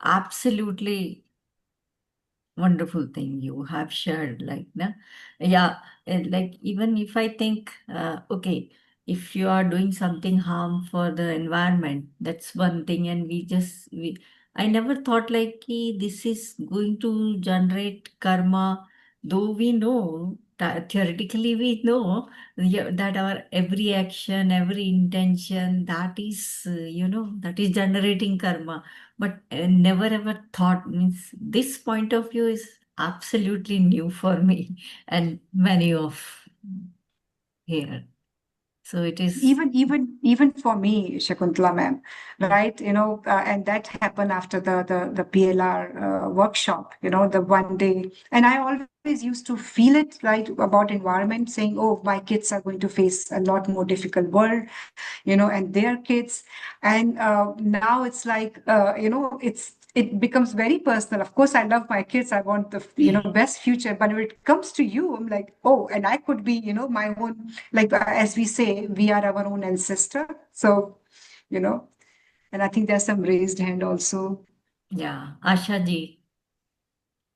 absolutely wonderful thing you have shared, like na? Yeah, like even if I think okay, if you are doing something harm for the environment, that's one thing, and we I never thought like this is going to generate karma, though we know theoretically we know, yeah, that our every action, every intention, that is that is generating karma, but never ever thought, means this point of view is absolutely new for me and many of here. So it is, even for me, Shakuntala ma'am, right? And that happened after the PLR workshop. The one day, and I always used to feel it right about environment, saying, "Oh, my kids are going to face a lot more difficult world," and their kids. And now it's like, it becomes very personal. Of course, I love my kids. I want the best future. But when it comes to you, I'm like, oh, and I could be my own, like as we say, we are our own ancestor. So you know, and I think there's some raised hand also. yeah, Asha ji,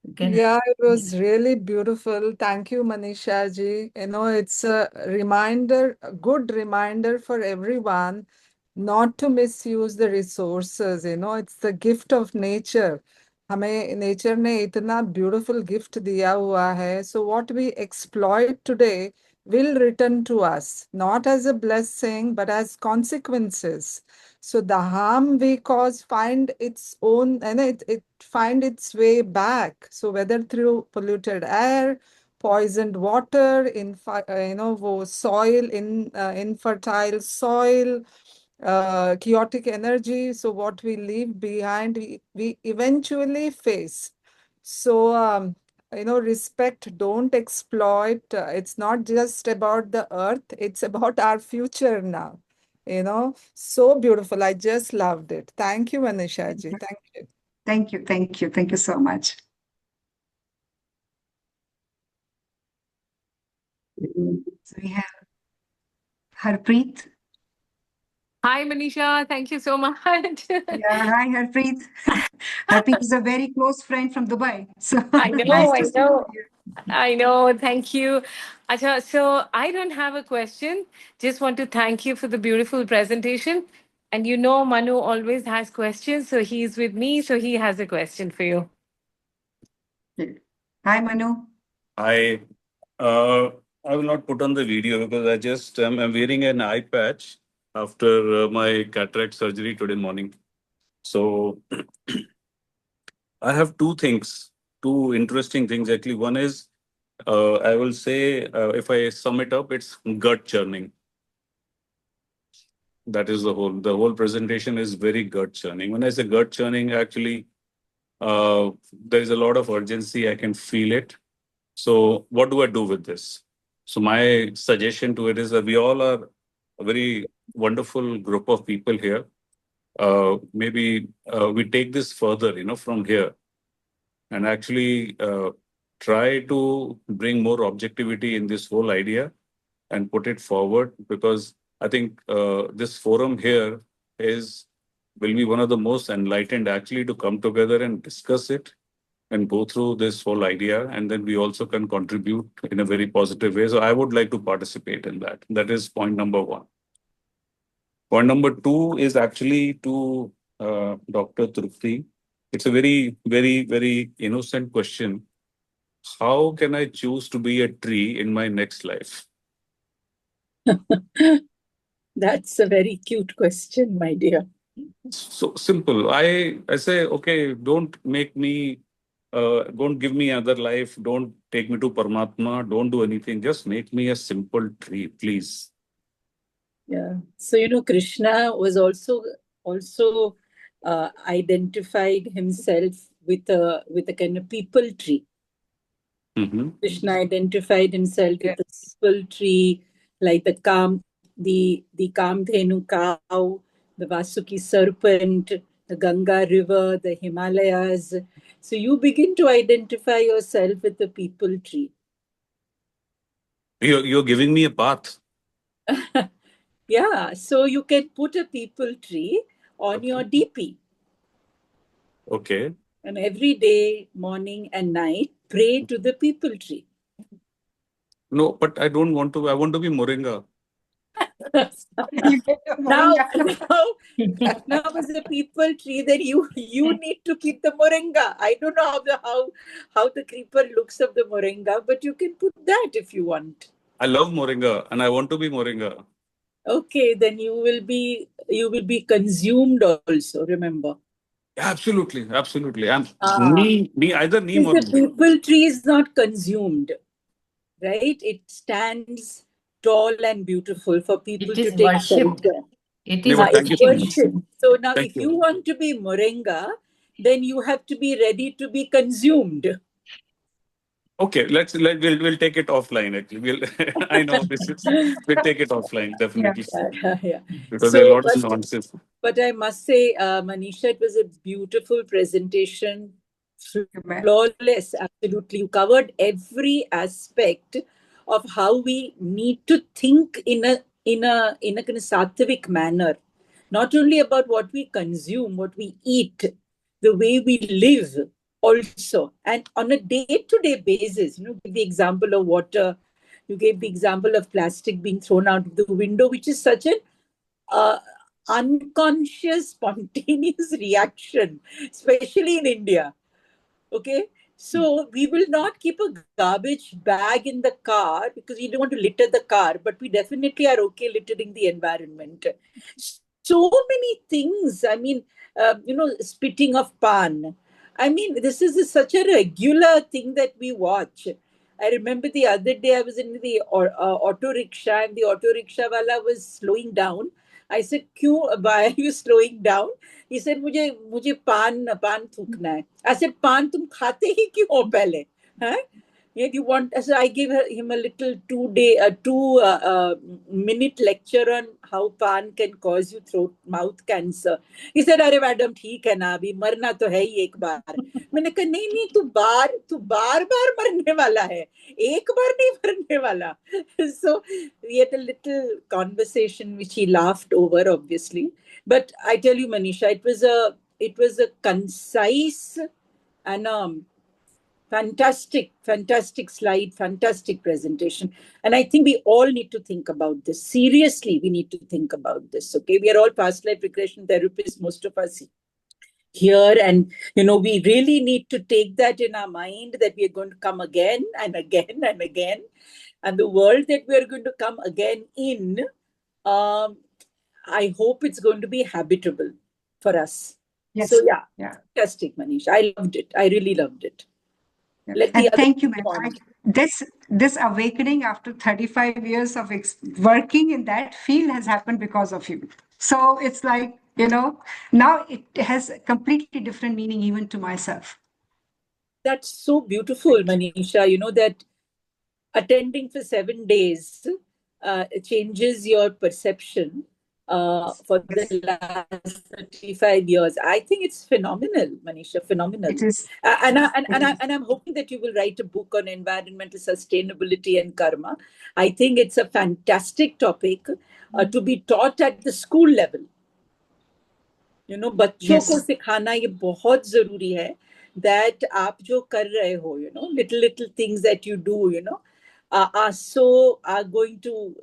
you can. Yeah, it was really beautiful. Thank you, Manisha ji. It's a reminder, a good reminder for everyone not to misuse the resources. It's the gift of nature. हमें nature ने इतना beautiful gift दिया हुआ है. So what we exploit today will return to us, not as a blessing, but as consequences. So the harm we cause find its own, and it find its way back. So whether through polluted air, poisoned water, soil, infertile soil, chaotic energy. So what we leave behind, we eventually face. So, respect, don't exploit. It's not just about the earth, it's about our future now. So beautiful. I just loved it. Thank you, Manisha ji. Thank you. Thank you, thank you, thank you so much. So we have Harpreet. Hi, Manisha. Thank you so much. Yeah, hi Harpreet. Harpreet is a very close friend from Dubai. So I nice know, to I see you know. here. I know. Thank you. Acha, so I don't have a question. Just want to thank you for the beautiful presentation. And Manu always has questions. So he's with me. So he has a question for you. Hi Manu. I uh, I will not put on the video because I'm wearing an eye patch after my cataract surgery today morning. So I have two interesting things actually. One is I will say if I sum it up, it's gut churning. That is the whole presentation is very gut churning. When I say gut churning, actually there is a lot of urgency. I can feel it. So what do I do with this? So my suggestion to it is that we all are a very wonderful group of people here. Maybe we take this further, from here and actually try to bring more objectivity in this whole idea and put it forward because I think this forum here is will be one of the most enlightened actually to come together and discuss it and go through this whole idea, and then we also can contribute in a very positive way. So I would like to participate in that. That is point number one. Point number two is actually to Dr. Trupti. It's a very, very, very innocent question. How can I choose to be a tree in my next life? That's a very cute question, my dear. So simple. I say, okay, don't give me another life. Don't take me to Paramatma. Don't do anything. Just make me a simple tree, please. Yeah. So, Krishna was also identified himself with a kind of people tree. Mm-hmm. Krishna identified himself with Yeah. the people tree, like the Kamdhenu cow, the Vasuki serpent, the Ganga river, the Himalayas. So you begin to identify yourself with the people tree. You're giving me a path. Yeah, so you can put a people tree on Okay. your DP. Okay. And every day, morning and night, pray to the people tree. No, but I don't want to. I want to be Moringa. You get your now, moringa. now as a people tree, then you need to keep the moringa. I don't know how the creeper looks of the moringa, but you can put that if you want. I love Moringa and I want to be Moringa. Okay, then you will be consumed also. Remember, Absolutely, absolutely. I'm ah, me either me because or the me. people tree is not consumed, right? It stands tall and beautiful for people It to is take worshipped. shelter. It No, is but thank It's you so worshipped. much. worship. So now, Thank if you you. want to be Moringa, then you have to be ready to be consumed. Okay, we'll take it offline. Actually, I know this is we'll take it offline Yeah. definitely Yeah. because there are a So, lot of nuances. but I must say, Manisha, it was a beautiful presentation, You bet. flawless. Absolutely, you covered every aspect of how we need to think in a kind of sattvic manner, not only about what we consume, what we eat, the way we live, also, and on a day-to-day basis. Give the example of water. You gave the example of plastic being thrown out of the window, which is such an uh, unconscious, spontaneous reaction, especially in India. Okay. So we will not keep a garbage bag in the car because we don't want to litter the car, but we definitely are okay littering the environment. So many things. I mean, spitting of pan. I mean, this is such a regular thing that we watch. I remember the other day I was in the auto rickshaw and the auto rickshaw wala was slowing down. I said, "Kyun? Why are you slowing down?" He said, मुझे मुझे पान थूकना है. I said, पान तुम खाते ही क्यों हो पहले? हैं? Yet you want, so I gave him a little 2 minute lecture on how pan can cause you throat mouth cancer. He said, अरे मैडम ठीक है ना, अभी मरना तो है ही एक बार. मैंने कहा नहीं नहीं, तू बार बार मरने वाला है, एक बार नहीं मरने वाला. So we had a little conversation which he laughed over, obviously. But I tell you, Manisha, it was a concise and fantastic slide, fantastic presentation. And I think we all need to think about this. Seriously, we need to think about this. Okay, we are all past life regression therapists, most of us here, and we really need to take that in our mind that we are going to come again and again and again, and the world that we are going to come again in, um, I hope it's going to be habitable for us. So Yes. yeah, Yeah. fantastic, Manisha. I loved it. I really loved it. Yeah. Let the And others thank you, ma'am. respond. This awakening after 35 years of working in that field has happened because of you. So it's like, now it has a completely different meaning even to myself. That's so beautiful, Thank you. Manisha. That attending for 7 days changes your perception for Yes, the last 35 years. I think it's phenomenal, Manisha, phenomenal. it is. And I'm hoping that you will write a book on environmental sustainability and karma. I think it's a fantastic topic to be taught at the school level. बच्चों को Yes. सिखाना ये बहुत जरूरी है, that आप जो कर रहे हो, little things that you do, are going to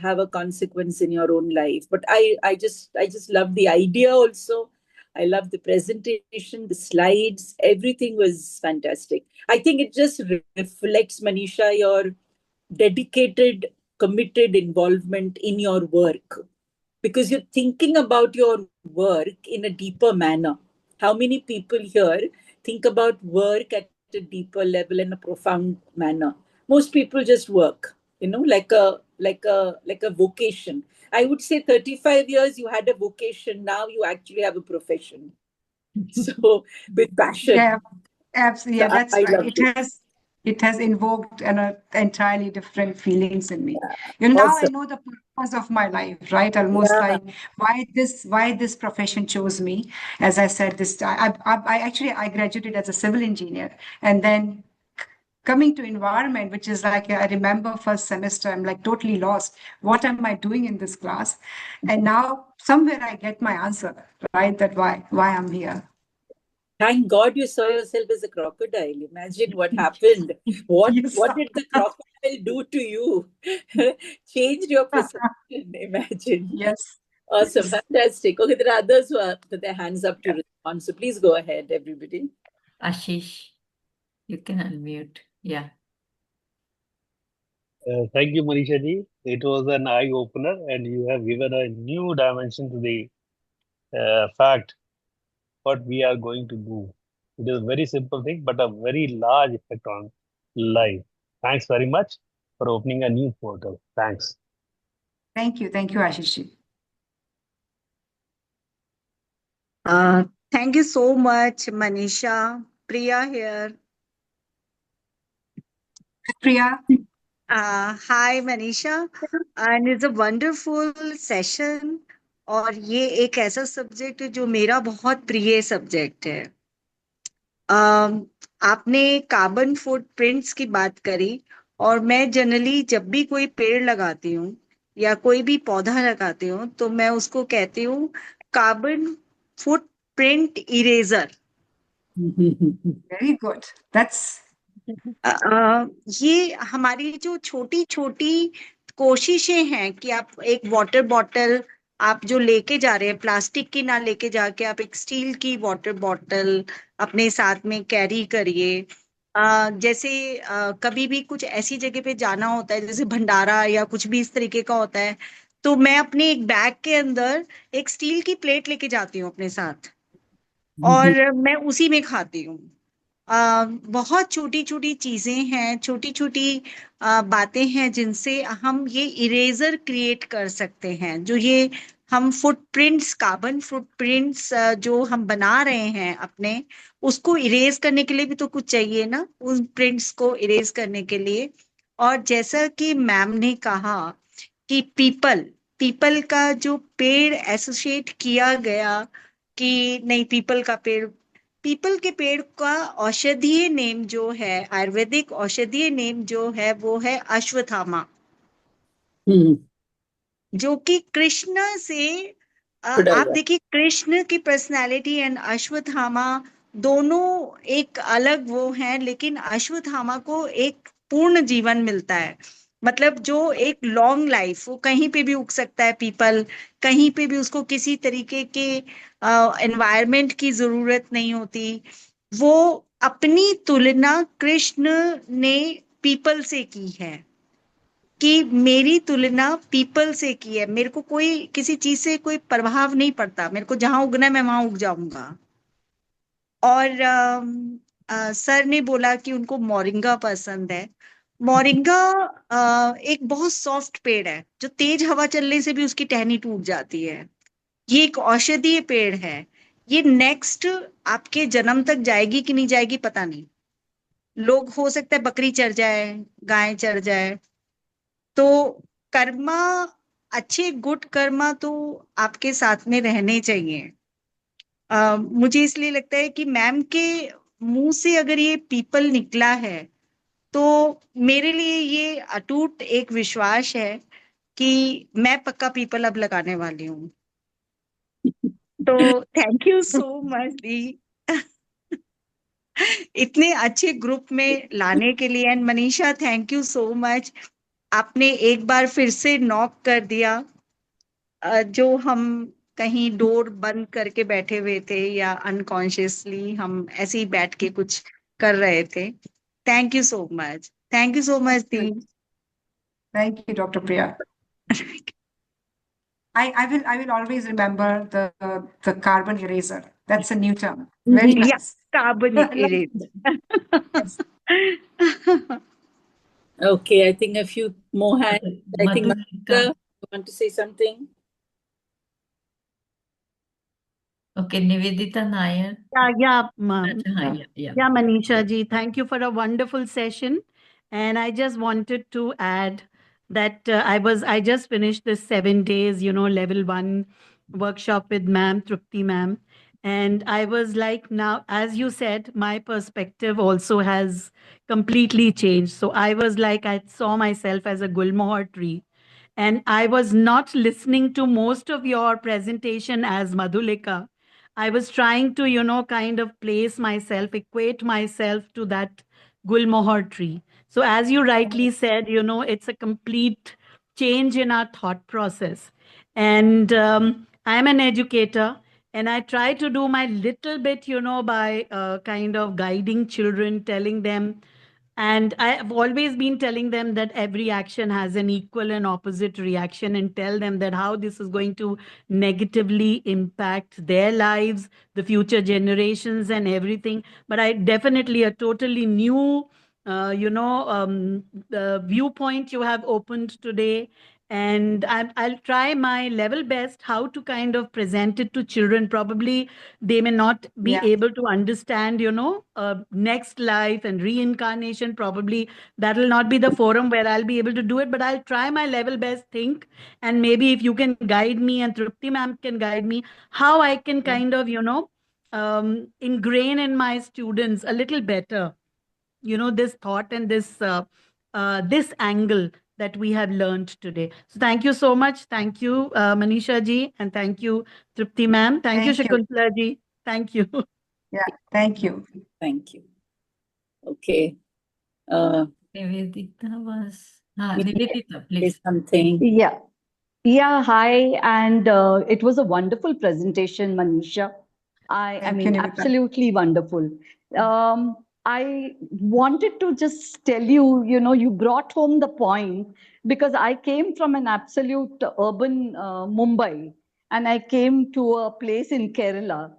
have a consequence in your own life. But I just love the idea also. I love the presentation, the slides, everything was fantastic. I think it just reflects, Manisha, your dedicated, committed involvement in your work. because you're thinking about your work in a deeper manner. How many people here think about work at a deeper level in a profound manner? Most people just work, like a vocation. I would say 35 years you had a vocation, now you actually have a profession. So with passion. Yeah, absolutely. So Yeah, that's I right. love this. It has invoked an entirely different feelings in me. You know, now I Awesome. know the purpose of my life, right? Almost Yeah. like why this profession chose me. As I said, this I actually I graduated as a civil engineer, and then coming to environment, which is like I remember first semester, I'm like totally lost. What am I doing in this class? And now somewhere I get my answer, right? That why I'm here. Thank God you saw yourself as a crocodile. Imagine what happened. What Yes. what did the crocodile do to you? Changed your perception. Imagine. Yes. Awesome, Yes. fantastic. Okay, there are others who have put their hands up to respond. So please go ahead, everybody. Ashish, you can unmute. Yeah. Thank you, Manisha ji. It was an eye opener, and you have given a new dimension to the fact what we are going to do. It is a very simple thing, but a very large effect on life. Thanks very much for opening a new portal. Thanks. Thank you, Ashish. Thank you so much, Manisha. Priya here. Priya, Hi, Manisha. And it's a wonderful session. और ये एक ऐसा subject है जो मेरा बहुत प्रिय subject है. अम, आपने कार्बन फुटप्रिंट्स की बात करी और मैं जनरली जब भी कोई पेड़ लगाती हूँ या कोई भी पौधा लगाती हूँ तो मैं उसको कहती हूँ carbon footprint eraser. very good. That's ये हमारी जो छोटी छोटी कोशिशें हैं कि आप एक वाटर बॉटल आप जो लेके जा रहे हैं प्लास्टिक की ना लेके जाके आप एक स्टील की वाटर बॉटल अपने साथ में कैरी करिए. जैसे कभी भी कुछ ऐसी जगह पे जाना होता है जैसे भंडारा या कुछ भी इस तरीके का होता है तो मैं अपने एक बैग के अंदर एक स्टील की प्लेट लेके जाती हूँ अपने साथ और मैं उसी में खाती हूँ. बहुत छोटी छोटी चीजें हैं छोटी छोटी बातें हैं जिनसे हम ये इरेजर क्रिएट कर सकते हैं जो ये हम फुटप्रिंट्स कार्बन फुटप्रिंट्स जो हम बना रहे हैं अपने उसको इरेज करने के लिए भी तो कुछ चाहिए ना उन प्रिंट्स को इरेज करने के लिए. और जैसा कि मैम ने कहा कि पीपल पीपल का जो पेड़ एसोसिएट किया गया कि नहीं पीपल के पेड़ का औषधीय नेम जो है आयुर्वेदिक औषधीय नेम जो है वो है अश्वत्थामा जो कि कृष्ण से आप देखिए कृष्ण की पर्सनालिटी एंड अश्वत्थामा दोनों एक अलग वो हैं लेकिन अश्वत्थामा को एक पूर्ण जीवन मिलता है. मतलब जो एक लॉन्ग लाइफ वो कहीं पे भी उग सकता है पीपल कहीं पे भी उसको किसी तरीके के एनवायरनमेंट की जरूरत नहीं होती. वो अपनी तुलना कृष्ण ने पीपल से की है कि मेरी तुलना पीपल से की है. मेरे को कोई किसी चीज से कोई प्रभाव नहीं पड़ता मेरे को जहां उगना है मैं वहां उग जाऊंगा. और सर ने बोला कि उनको मोरिंगा पसंद है. मोरिंगा एक बहुत सॉफ्ट पेड़ है जो तेज हवा चलने से भी उसकी टहनी टूट जाती है. ये एक औषधीय पेड़ है. ये नेक्स्ट आपके जन्म तक जाएगी कि नहीं जाएगी पता नहीं. लोग हो सकता है बकरी चढ़ जाए गाय चढ़ जाए तो कर्मा अच्छे गुड कर्मा तो आपके साथ में रहने चाहिए. मुझे इसलिए लगता है कि मैम के मुंह से अगर ये पीपल निकला है तो मेरे लिए ये अटूट एक विश्वास है कि मैं पक्का पीपल अब लगाने वाली हूँ. तो थैंक यू सो मच दी इतने अच्छे ग्रुप में लाने के लिए. And Manisha thank you so much. आपने एक बार फिर से नॉक कर दिया जो हम कहीं डोर बंद करके बैठे हुए थे या अनकॉन्शियसली हम ऐसे ही बैठ के कुछ कर रहे थे. Thank you so much. Thank you so much the. thank you, Dr. Priya. I will always remember the carbon eraser. That's a new term. Very Yeah, nice. carbon I love erase. Yes. Okay, I think a few more hands. I think Madhulika. Manisha, you want to say something? Okay, Nivedita Nair. Yeah, Yeah. Manisha ji, thank you for a wonderful session. And I just wanted to add that I just finished this 7 days, level 1 workshop with ma'am, Trupti ma'am. And I was like, now, as you said, my perspective also has completely changed. So I was like, I saw myself as a gulmohar tree. And I was not listening to most of your presentation as Madhulika. I was trying to, kind of place myself, equate myself to that Gulmohar tree. So, as you rightly said, it's a complete change in our thought process. And I'm an educator, and I try to do my little bit, by kind of guiding children, telling them, and I have always been telling them that every action has an equal and opposite reaction, and tell them that how this is going to negatively impact their lives, the future generations, and everything. But I definitely a totally new, the viewpoint you have opened today. And I'll try my level best how to kind of present it to children. Probably they may not be Yeah. able to understand, next life and reincarnation. Probably that will not be the forum where I'll be able to do it, but I'll try my level best, think. And maybe if you can guide me and Trupti ma'am can guide me, how I can kind of, ingrain in my students a little better, this thought and this angle that we have learned today. So thank you so much. Thank you, Manisha ji, and thank you, Trupti ma'am. Thank you, Thank you. Shakuntala ji. Thank you. Yeah. Thank you. Thank you. Okay. Uh, Nivedita was. Nivedita, Nivedita, say please. something. Yeah. Yeah, hi. And it was a wonderful presentation, Manisha. I Thank you, mean, Nimita. absolutely wonderful. I wanted to just tell you, you brought home the point because I came from an absolute urban Mumbai and I came to a place in Kerala.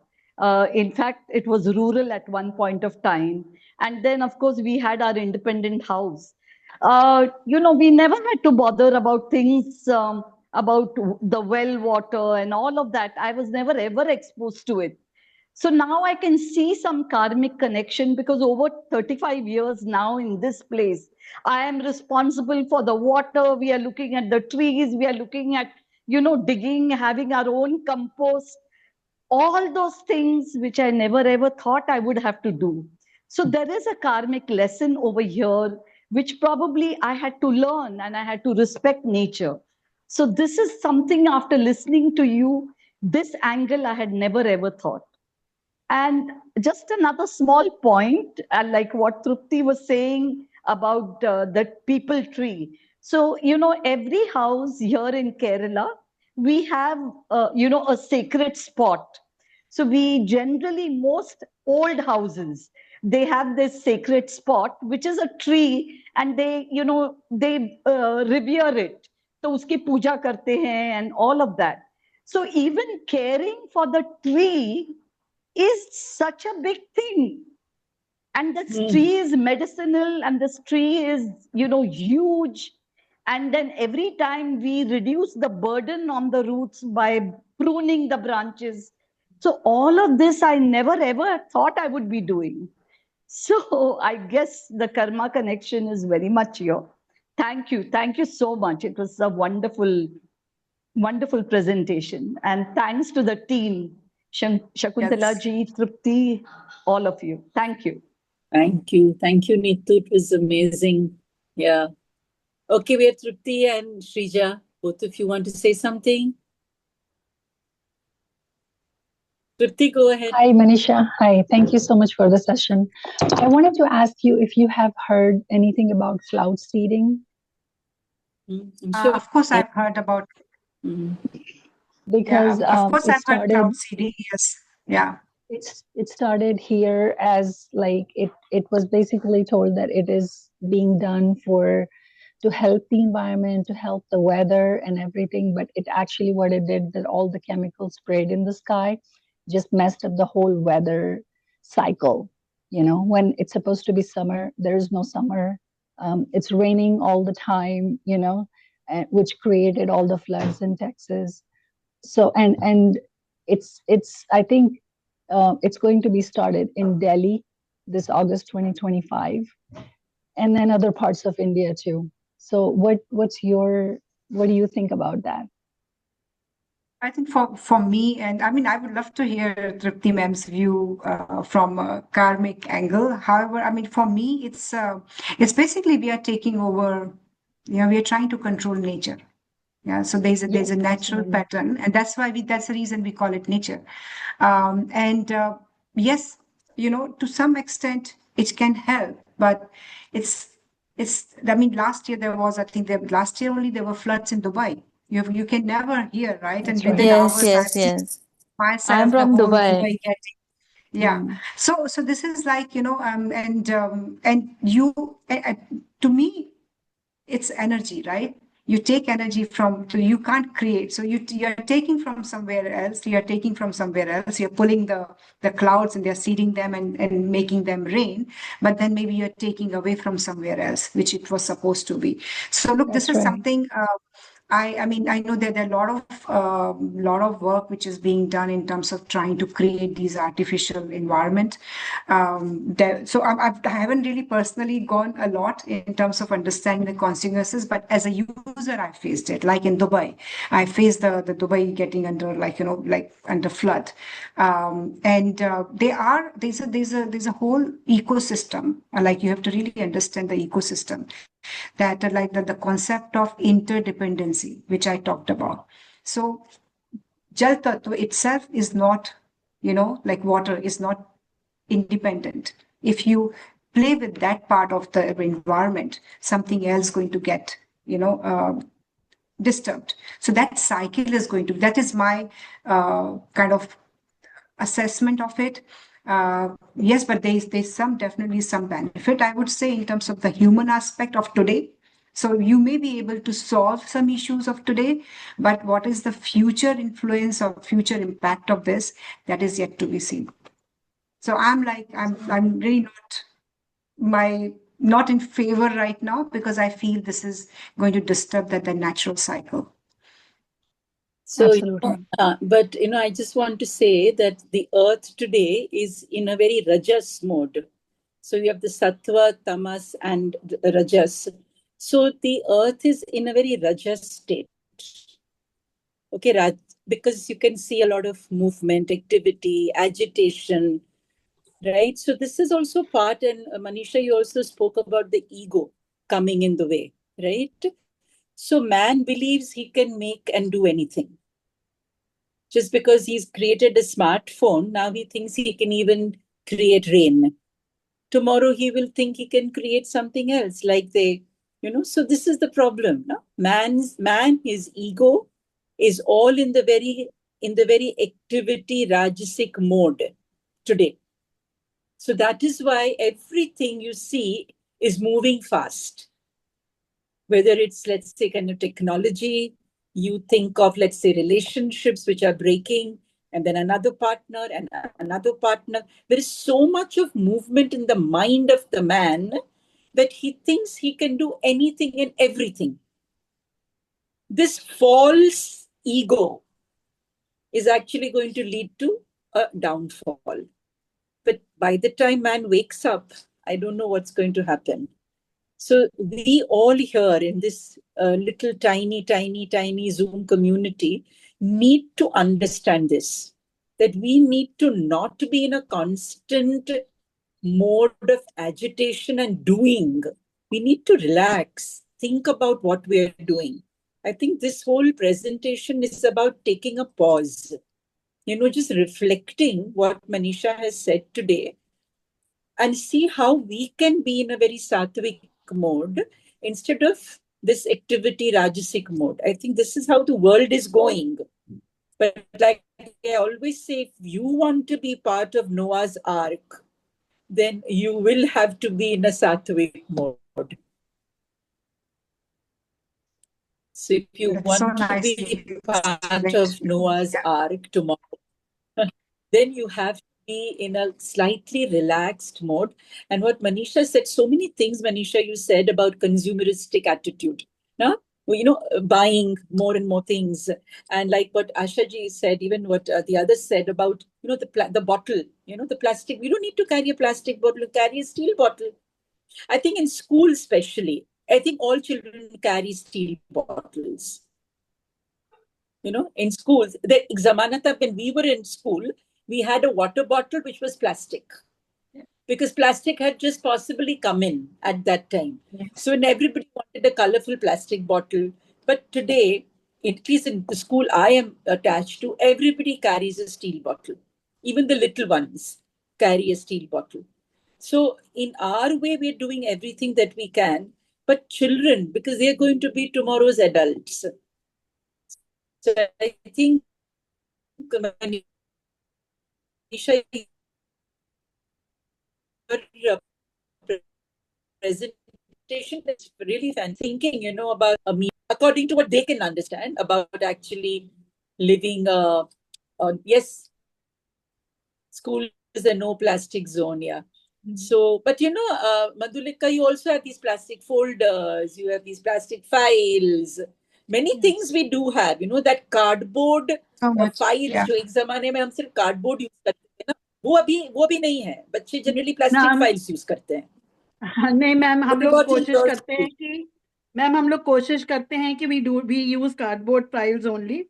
In fact, it was rural at one point of time. And then, of course, we had our independent house. We never had to bother about things about the well water and all of that. I was never ever exposed to it. So now I can see some karmic connection because over 35 years now in this place, I am responsible for the water. We are looking at the trees. We are looking at, digging, having our own compost, all those things which I never ever thought I would have to do. So there is a karmic lesson over here, which probably I had to learn and I had to respect nature. So this is something after listening to you, this angle I had never ever thought. And just another small point, like what Trupti was saying about the people tree. So, every house here in Kerala, we have, a sacred spot. So we generally, most old houses, they have this sacred spot, which is a tree, and they revere it. So uski puja karte hain and all of that. So even caring for the tree is such a big thing. And this tree is medicinal and this tree is, huge. And then every time we reduce the burden on the roots by pruning the branches. So all of this I never ever thought I would be doing. So I guess the karma connection is very much here. Thank you. Thank you so much. It was a wonderful presentation. And thanks to the team, Shakuntala Yes. ji, Trupti, all of you. Thank you. Thank you. Thank you, Neetu. It was amazing. Yeah. Okay, we have Trupti and Shrija. Both of you want to say something? Trupti, go ahead. Hi, Manisha. Hi, thank you so much for the session. I wanted to ask you if you have heard anything about cloud seeding. I'm sure. Of course, I've heard about. Because Yeah, of course, it I've heard started. cloud seeding. Yes. Yeah. It started here as like it was basically told that it is being done for to help the environment, to help the weather and everything. But it actually, what it did, that all the chemicals sprayed in the sky just messed up the whole weather cycle. When it's supposed to be summer, there is no summer. It's raining all the time, which created all the floods in Texas. So and it's I think it's going to be started in Delhi this August 2025, and then other parts of India too. So what do you think about that? I think for me, and I mean, I would love to hear Tripti ma'am's view from a karmic angle. However, I mean, for me, it's basically we are taking over. We are trying to control nature. Yeah, so there's a Yes, natural absolutely. pattern, and that's the reason we call it nature. And yes, to some extent it can help, but it's I mean, last year there was, I think last year only there were floods in Dubai. You can never hear, right? And That's within right. Yes, hours, I've yes, seen yes. I'm myself the from whole Dubai. Dubai getting. Yeah. Mm, So this is like, and you, to me, it's energy, right? You take energy from, so you can't create, so you're taking from somewhere else, you're pulling the clouds and they're seeding them and making them rain, but then maybe you're taking away from somewhere else which it was supposed to be. So look, this that's is right. something, I mean, I know that there are a lot of work which is being done in terms of trying to create these artificial environment. I haven't really personally gone a lot in terms of understanding the consequences, but as a user, I faced it. Like in Dubai, I faced the Dubai getting under, like under flood, and there's a whole ecosystem. Like, you have to really understand the ecosystem, that like the concept of interdependency, which I talked about. So Jal Tattva itself is not, like water is not independent. If you play with that part of the environment, something else going to get, disturbed. So that cycle is that is my kind of assessment of it. Yes, but there's definitely some benefit, I would say, in terms of the human aspect of today. So you may be able to solve some issues of today, but what is the future influence or future impact of this? That is yet to be seen. So I'm really not in favor right now, because I feel this is going to disturb the natural cycle. So, Absolutely. but I just want to say that the earth today is in a very rajas mode. So you have the sattva, tamas, and the rajas. So the earth is in a very rajas state. Okay, because you can see a lot of movement, activity, agitation, right? So this is also part, and Manisha, you also spoke about the ego coming in the way, right? So man believes he can make and do anything. Just because he's created a smartphone, now he thinks he can even create rain. Tomorrow he will think he can create something else, so this is the problem. No? His ego is all in the very activity rajasic mode today. So that is why everything you see is moving fast. Whether it's, let's say, kind of technology, you think of, let's say, relationships which are breaking, and then another partner and another partner. There is so much of movement in the mind of the man that he thinks he can do anything and everything. This false ego is actually going to lead to a downfall. But by the time man wakes up, I don't know what's going to happen. So we all here in this little tiny Zoom community need to understand this, that we need to not be in a constant mode of agitation and doing. We need to relax, think about what we are doing. I think this whole presentation is about taking a pause, just reflecting what Manisha has said today, and see how we can be in a very sattvic mode instead of this activity rajasic mode. I think this is how the world is going. But like I always say, if you want to be part of Noah's Ark, then you will have to be in a sattvic mode. So if you That's so want to nicely be part explained. of Noah's Yeah. Ark tomorrow, then you have to be in a slightly relaxed mode. And what Manisha said, so many things, Manisha, you said about consumeristic attitude. No? Well, buying more and more things. And like what Ashaji said, even what the others said about, the bottle, the plastic. We don't need to carry a plastic bottle, carry a steel bottle. I think in school especially, I think all children carry steel bottles. In schools, the Examanata, when we were in school, we had a water bottle which was plastic because plastic had just possibly come in at that time. So when everybody wanted a colorful plastic bottle, but today, at least in the school I am attached to, everybody carries a steel bottle. Even the little ones carry a steel bottle. So in our way, we're doing everything that we can. But children, because they're going to be tomorrow's adults. So I think, Manisha, your presentation is really fan thinking, about according to what they can understand about actually living. Yes, school is a no plastic zone. Yeah. So, but Madhulika, you also have these plastic folders, you have these plastic files. Many things we do have, that cardboard So much. files Yeah. जो एक जमाने में हम सिर्फ cardboard use करते थे ना, वो अभी नहीं है. बच्चे generally plastic ma'am files use करते हैं. नहीं मैम, हम What लोग about in कोशिश your करते school? हैं कि हम लोग कोशिश करते हैं कि we use cardboard files only,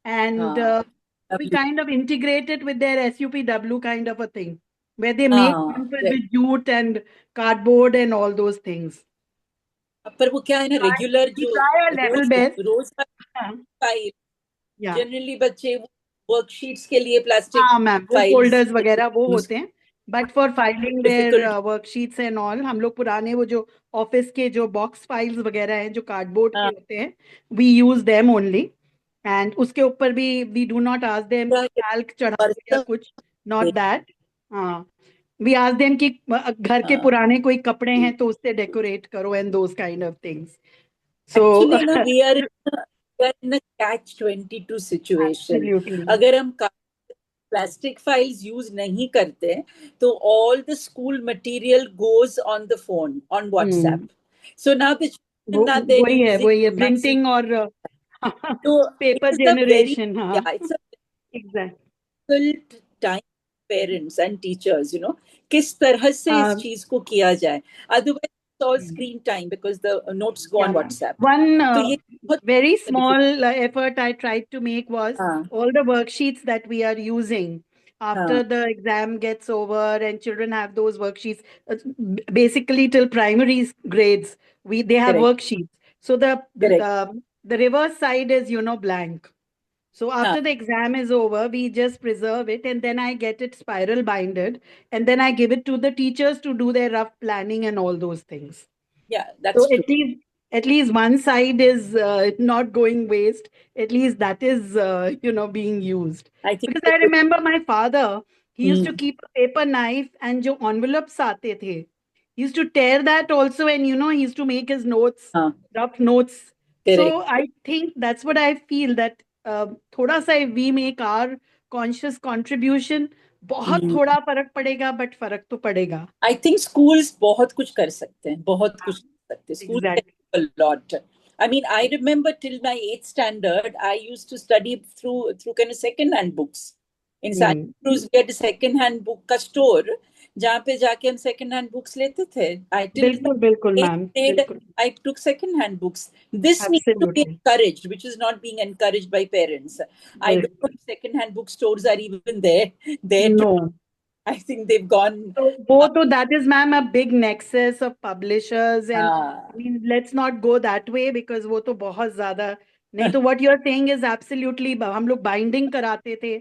and हाँ, we अभी kind of integrate it with their SUPW kind of a thing, where they make हाँ, samples with jute and cardboard and all those things. पर वो क्या है ना, रेगुलर We जो try our level रोज best. रोज हाँ, फाइल yeah. जनरली बच्चे वर्कशीट्स के लिए प्लास्टिक हाँ मैम, वो फाइल्स फोल्डर्स वगैरह वो यूज होते हैं, but for filing they're difficult. Worksheets and all, हम लोग पुराने वो जो ऑफिस के जो बॉक्स फाइल्स वगैरह हैं जो कार्डबोर्ड के हाँ, होते हैं, we use them only, and उसके ऊपर भी we do not ask them कि कैल्क चढ़ा दो या कुछ, नॉट दैट. हाँ, वी आस्क देम कि घर के पुराने कोई कपड़े हैं तो उससे डेकोरेट करो and those kind of things. So actually ना we are in a catch 22 situation. Absolutely. अगर हम प्लास्टिक फाइल्स यूज नहीं करते तो all the school material goes on the phone on WhatsApp. So now the वो now they're using वही है maximum. Printing और So it paper is a very, generation. हाँ, yeah, it's a exact. difficult time parents and teachers, किस तरह से इस चीज को किया जाए. Otherwise all screen time because the notes go on Yeah. WhatsApp. One तो ये बहुत very difficult. small effort I tried to make was हाँ, all the worksheets that we are using after हाँ, the exam gets over and children have those worksheets. Basically, till primary grades, they have correct, worksheets. So correct. the reverse side is blank. So हाँ, after the exam is over, we just preserve it and then I get it spiral binded and then I give it to the teachers to do their rough planning and all those things. yeah, So that's true. at least one side is not going waste. At least that is being used. I think Because it's I a good. remember my father, he used to Hmm. keep a paper knife and jo envelopes aate the. He used to tear that also, and he used to make his notes, हाँ, rough notes. Correct. So I think that's what I feel, that thoda sa we make our conscious contribution, बहुत थोड़ा फर्क पड़ेगा, but फर्क तो पड़ेगा. I think schools बहुत कुछ कर सकते हैं, बहुत कुछ कर सकते हैं. School Exactly. a lot. I mean, I remember till my 8th standard, I used to study through kind of second-hand books. In Santa Cruz, we had a second-hand book का store, जहाँ पे जाके हम second-hand books लेते थे. Till my बिल्कुल 8th ma'am, grade, बिल्कुल. I took second-hand books. This needs to be Absolutely. encouraged, which is not being encouraged by parents. I don't know बिल्कुल. if second-hand bookstores are even there to. No. I think they've gone. So that is, ma'am, a big nexus of publishers, and I हाँ, mean, let's not go that way because वो तो बहुत ज़्यादा. नहीं तो what you're saying is absolutely. हम लोग binding कराते थे,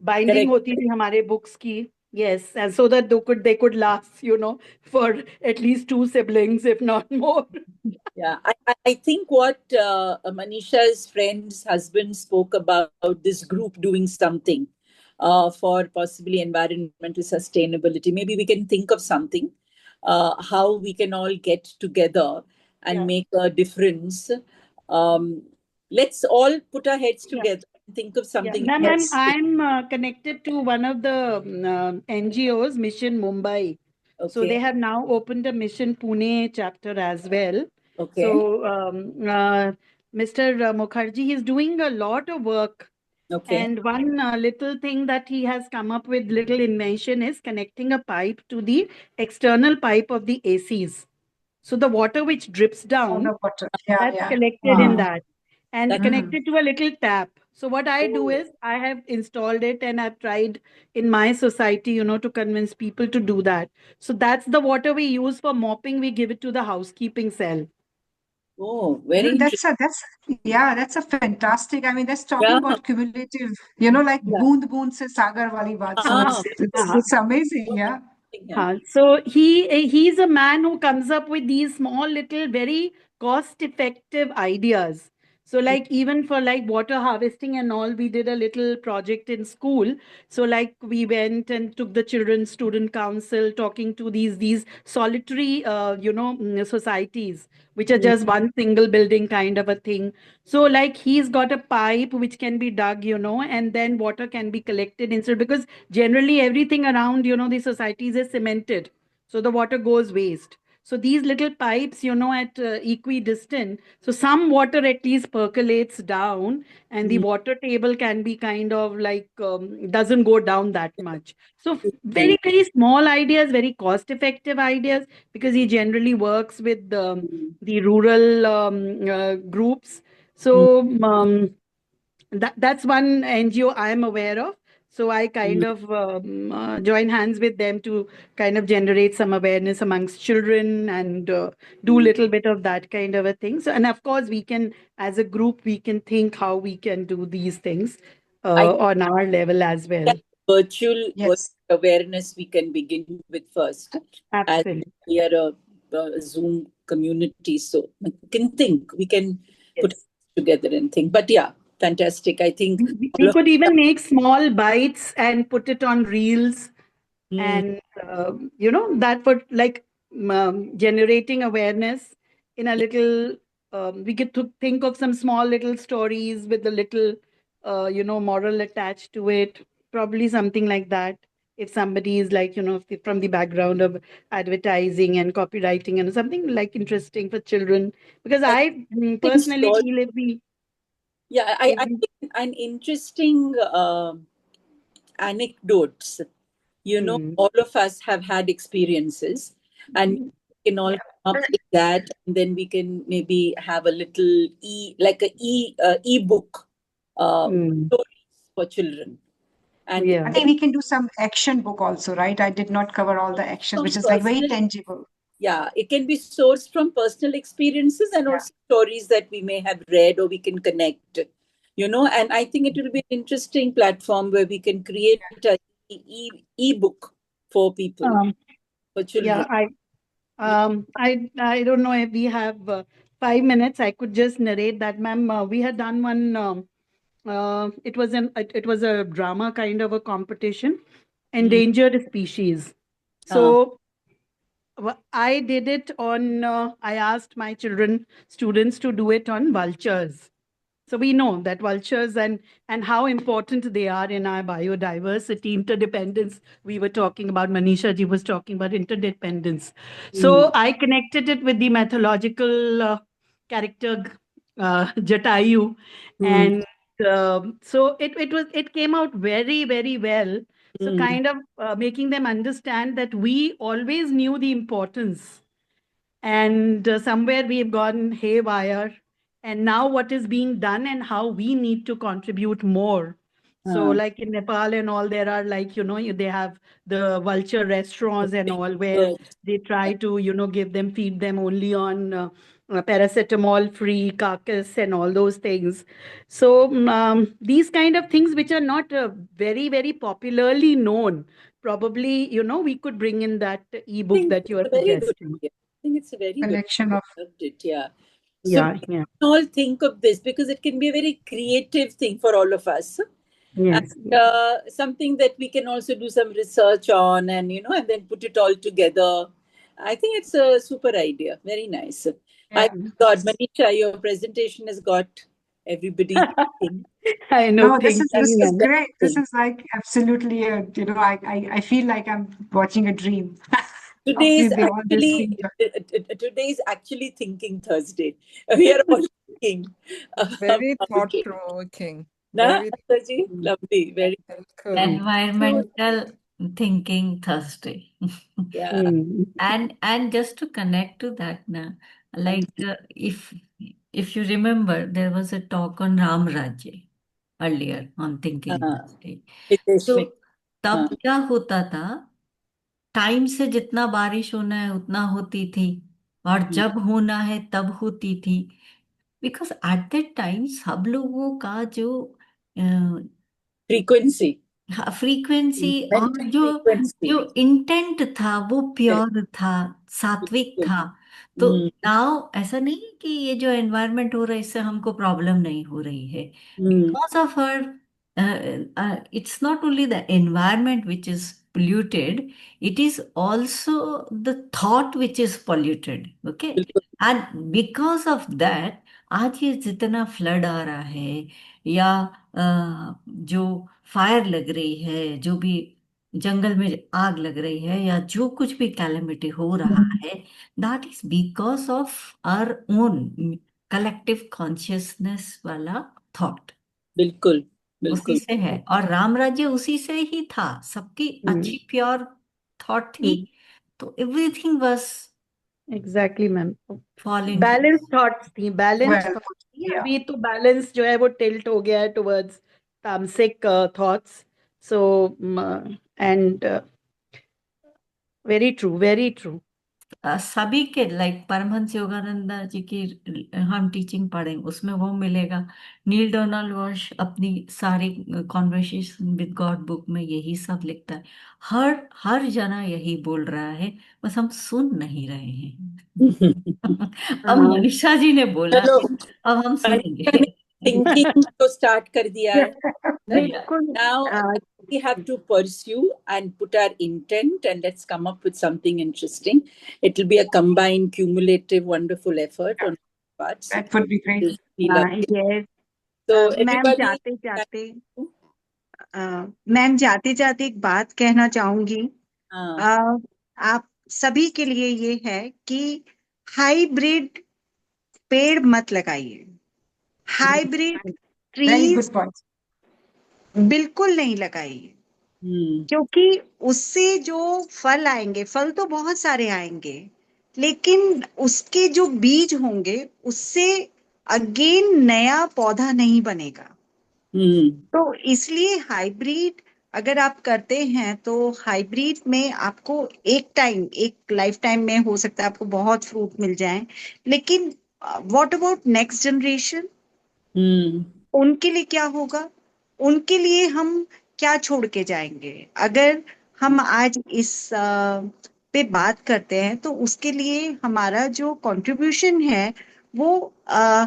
बाइंडिंग correct. होती थी हमारे बुक्स की. Yes, and so that they could last, for at least two siblings, if not more. Yeah, I think what Manisha's friend's husband spoke about, this group doing something for possibly environmental sustainability. Maybe we can think of something, how we can all get together and Yeah. make a difference. Um, let's all put our heads Yeah. together and think of Yeah, something ma'am, Yes. I'm connected to one of the NGOs, Mission Mumbai. So they Okay. have now opened a Mission Pune chapter as well. Okay. So Mr. Mukherjee is doing a lot of work. Okay. And one little thing that he has come up with, little invention, is connecting a pipe to the external pipe of the ACs. So the water which drips All down, the water. Yeah, that's yeah. collected in Uh-huh. that and That. connected to a little tap. So what I do Oh. is I have installed it and I've tried in my society, to convince people to do that. So that's the water we use for mopping. We give it to the housekeeping cell. Oh, very interesting. That's a fantastic. I mean, that's talking Yeah. about cumulative, like Yeah. boond boond se sagar wali baat. So Ah, Uh, it's amazing. Yeah. yeah. So he's a man who comes up with these small little very cost effective ideas. So like even for like water harvesting and all, we did a little project in school. So like we went and took the children's student council talking to these solitary societies which are Mm, just one single building kind of a thing. So like he's got a pipe which can be dug, and then water can be collected instead, because generally everything around the societies is cemented, so the water goes waste. So these little pipes, at equidistant, so some water at least percolates down, and the mm, water table can be kind of like doesn't go down that much. So mm, very very small ideas, very cost effective ideas, because he generally works with mm, the rural groups. mm, So that's one NGO I am aware of. So I kind mm, of join hands with them to kind of generate some awareness amongst children and do a mm. little bit of that kind of a thing. So, and of course, we can, as a group, we can think how we can do these things I on our level as that well. virtual Yes. awareness we can begin with first, as Absolutely. we are a Zoom community. So we can think, we can put Yes. together and think. But yeah, fantastic. I think all We of could even make small bites and put it on reels, mm, and that for like generating awareness in a little, we get to think of some small little stories with a little moral attached to it, probably something like that. If somebody is like from the background of advertising and copywriting and something like interesting for children, because I I think personally story. feel Yeah, if I we think an interesting anecdotes. mm, All of us have had experiences, and we can all Yeah. come up with that, and then we can maybe have a little like a ebook mm, stories for children, and I yeah. think we can do some action book also, right? I did not cover all the actions, from which is like very personal, tangible. yeah, it can be sourced from personal experiences and Yeah. also stories that we may have read or we can connect. And I think it will be an interesting platform where we can create a ebook for people, um, for yeah, children. I don't know if we have 5 minutes. I could just narrate that, ma'am. We had done one. It was a drama kind of a competition, Mm. endangered species. Uh, So I did it on. I asked my students to do it on vultures. So we know that vultures and how important they are in our biodiversity, interdependence. We were talking about, Manisha ji was talking about interdependence. mm, So I connected it with the mythological character Jatayu, mm, and so it came out very very well. So mm, kind of making them understand that we always knew the importance, and somewhere we've gone haywire, and now what is being done and how we need to contribute more. So uh, like in Nepal and all, there are like they have the vulture restaurants and all, where good. they try to give them, feed them only on paracetamol free carcass and all those things. So these kind of things which are not very very popularly known, probably we could bring in that I ebook think that you it's are a very good suggesting. idea. I think it's a very good Collection idea. of I loved it, yeah. So we Yeah, yeah, can all think of this because it can be a very creative thing for all of us. And yes, yes. something that we can also do some research on and, and then put it all together. I think it's a super idea. Very nice. My Yeah. God, Manisha, your presentation has got everybody thinking. I know. No, this Thank is this you, is ma'am. great. This is like absolutely I feel like I'm watching a dream. Today is Completely all this actually thing. today is actually Thinking Thursday. We are all thinking Very about it. thought-provoking. Na, Very Antaji? Lovely. Very helpful. Environmental Thinking Thursday. yeah. And just to connect to that, na, like if you remember, there was a talk on Ram Rajya earlier on Thinking हाँ, Thursday. Hitesh So में तब हाँ, क्या होता था, time से जितना बारिश होना है उतना होती थी, और जब होना है तब होती थी। बिकॉज एट दैट टाइम सब लोगों का जो फ्रीक्वेंसी फ्रीक्वेंसी और मेंटल जो फ्रीक्वेंसी जो इंटेंट था वो प्योर था, सात्विक बिल्कुल था। तो नाउ ऐसा नहीं है कि ये जो एनवायरनमेंट हो रहा है इससे हमको प्रॉब्लम नहीं हो रही है, because of her it's not only the environment which is polluted, it is also the thought which is polluted. Okay, बिल्कुल and because of that आज ये जितना फ्लड आ रहा है या जो फायर लग रही है, जो भी जंगल में आग लग रही है, या जो कुछ भी कैलेमिटी हो रहा है, that is because of our own collective consciousness वाला थॉट, बिल्कुल उसी बिल्कुल से है। और राम राज्य उसी से ही था, सबकी अच्छी प्योर थॉट थी, तो everything was exactly ma'am. Falling. Balance thoughts थी, बैलेंस Well, थॉट्स थी। yeah. अभी तो बैलेंस जो है वो टिल्ट हो गया है टुवर्ड्स तामसिक thoughts. So and very true, very true. सभी के लाइक परमहंस योगानंदा जी की हम टीचिंग पढ़े उसमें वो मिलेगा। नील डोनाल्ड वॉश अपनी सारी कॉन्वर्सेशन विद गॉड बुक में यही सब लिखता है। हर हर जना यही बोल रहा है, बस हम सुन नहीं रहे हैं। अब मनीषा जी ने बोला चलो है, अब हम मनीषा सुनेंगे। ने थिंकिंग तो स्टार्ट कर दिया है बिल्कुल। now we have to pursue and put our intent and let's come up with something interesting. It will be a combined cumulative wonderful effort on our parts. That would be great. We love it. Yes So ma'am, everybody जाते जाते ma'am जाते जाते एक बात कहना चाहूंगी। हाँ आप सभी के लिए ये है कि हाइब्रिड पेड़ मत लगाइए, hybrid Very trees good point. बिल्कुल नहीं लगाइए, हम्म क्योंकि उससे जो फल आएंगे, फल तो बहुत सारे आएंगे, लेकिन उसके जो बीज होंगे उससे अगेन नया पौधा नहीं बनेगा। हम्म तो इसलिए हाइब्रिड अगर आप करते हैं तो हाइब्रिड में आपको एक लाइफ टाइम में हो सकता है आपको बहुत फ्रूट मिल जाए, लेकिन व्हाट अबाउट नेक्स्ट जनरेशन? हम्म उनके लिए क्या होगा? उनके लिए हम क्या छोड़ के जाएंगे? अगर हम आज इस पे बात करते हैं तो उसके लिए हमारा जो कंट्रीब्यूशन है वो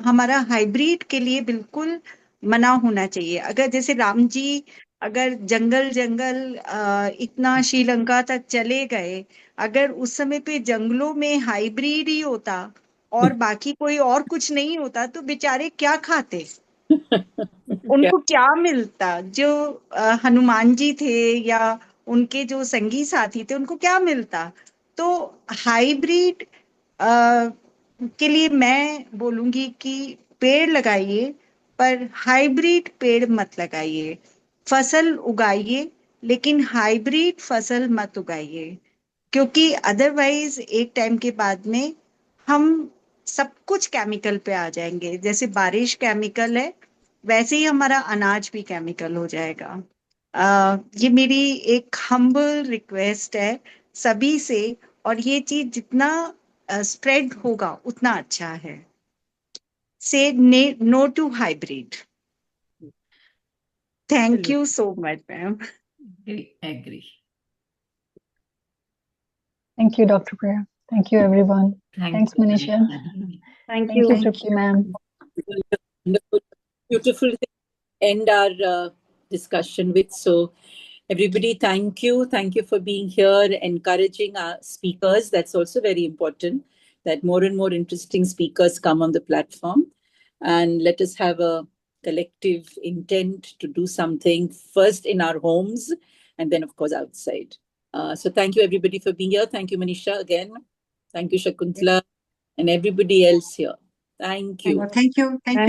हमारा हाइब्रिड के लिए बिल्कुल मना होना चाहिए। अगर जैसे राम जी अगर जंगल जंगल इतना श्रीलंका तक चले गए, अगर उस समय पे जंगलों में हाइब्रिड ही होता और बाकी कोई और कुछ नहीं होता तो बेचारे क्या खाते? क्या उनको क्या मिलता? जो हनुमान जी थे या उनके जो संगी साथी थे उनको क्या मिलता? तो हाइब्रिड के लिए मैं बोलूंगी कि पेड़ लगाइए, पर हाइब्रिड पेड़ मत लगाइए। फसल उगाइए, लेकिन हाइब्रिड फसल मत उगाइए, क्योंकि अदरवाइज एक टाइम के बाद में हम सब कुछ केमिकल पे आ जाएंगे। जैसे बारिश केमिकल है, वैसे ही हमारा अनाज भी केमिकल हो जाएगा। ये मेरी एक हम्बल रिक्वेस्ट है सभी से, और ये चीज जितना स्प्रेड होगा उतना अच्छा है। Say no to hybrid. Thank you so much ma'am. Agree. Thank you, Dr. Priya. Thank you, everyone. Thank Thanks, you Manisha. Thank Thank you. you, Tripti ma'am. wonderful, beautiful thing to end our discussion with. So, everybody, thank you. Thank you for being here, encouraging our speakers. That's also very important that more and more interesting speakers come on the platform, and let us have a collective intent to do something first in our homes and then, of course, outside. So thank you, everybody, for being here. Thank you, Manisha, again. Thank you, Shakuntala, and everybody else here. Thank you. Thank you. Thank you.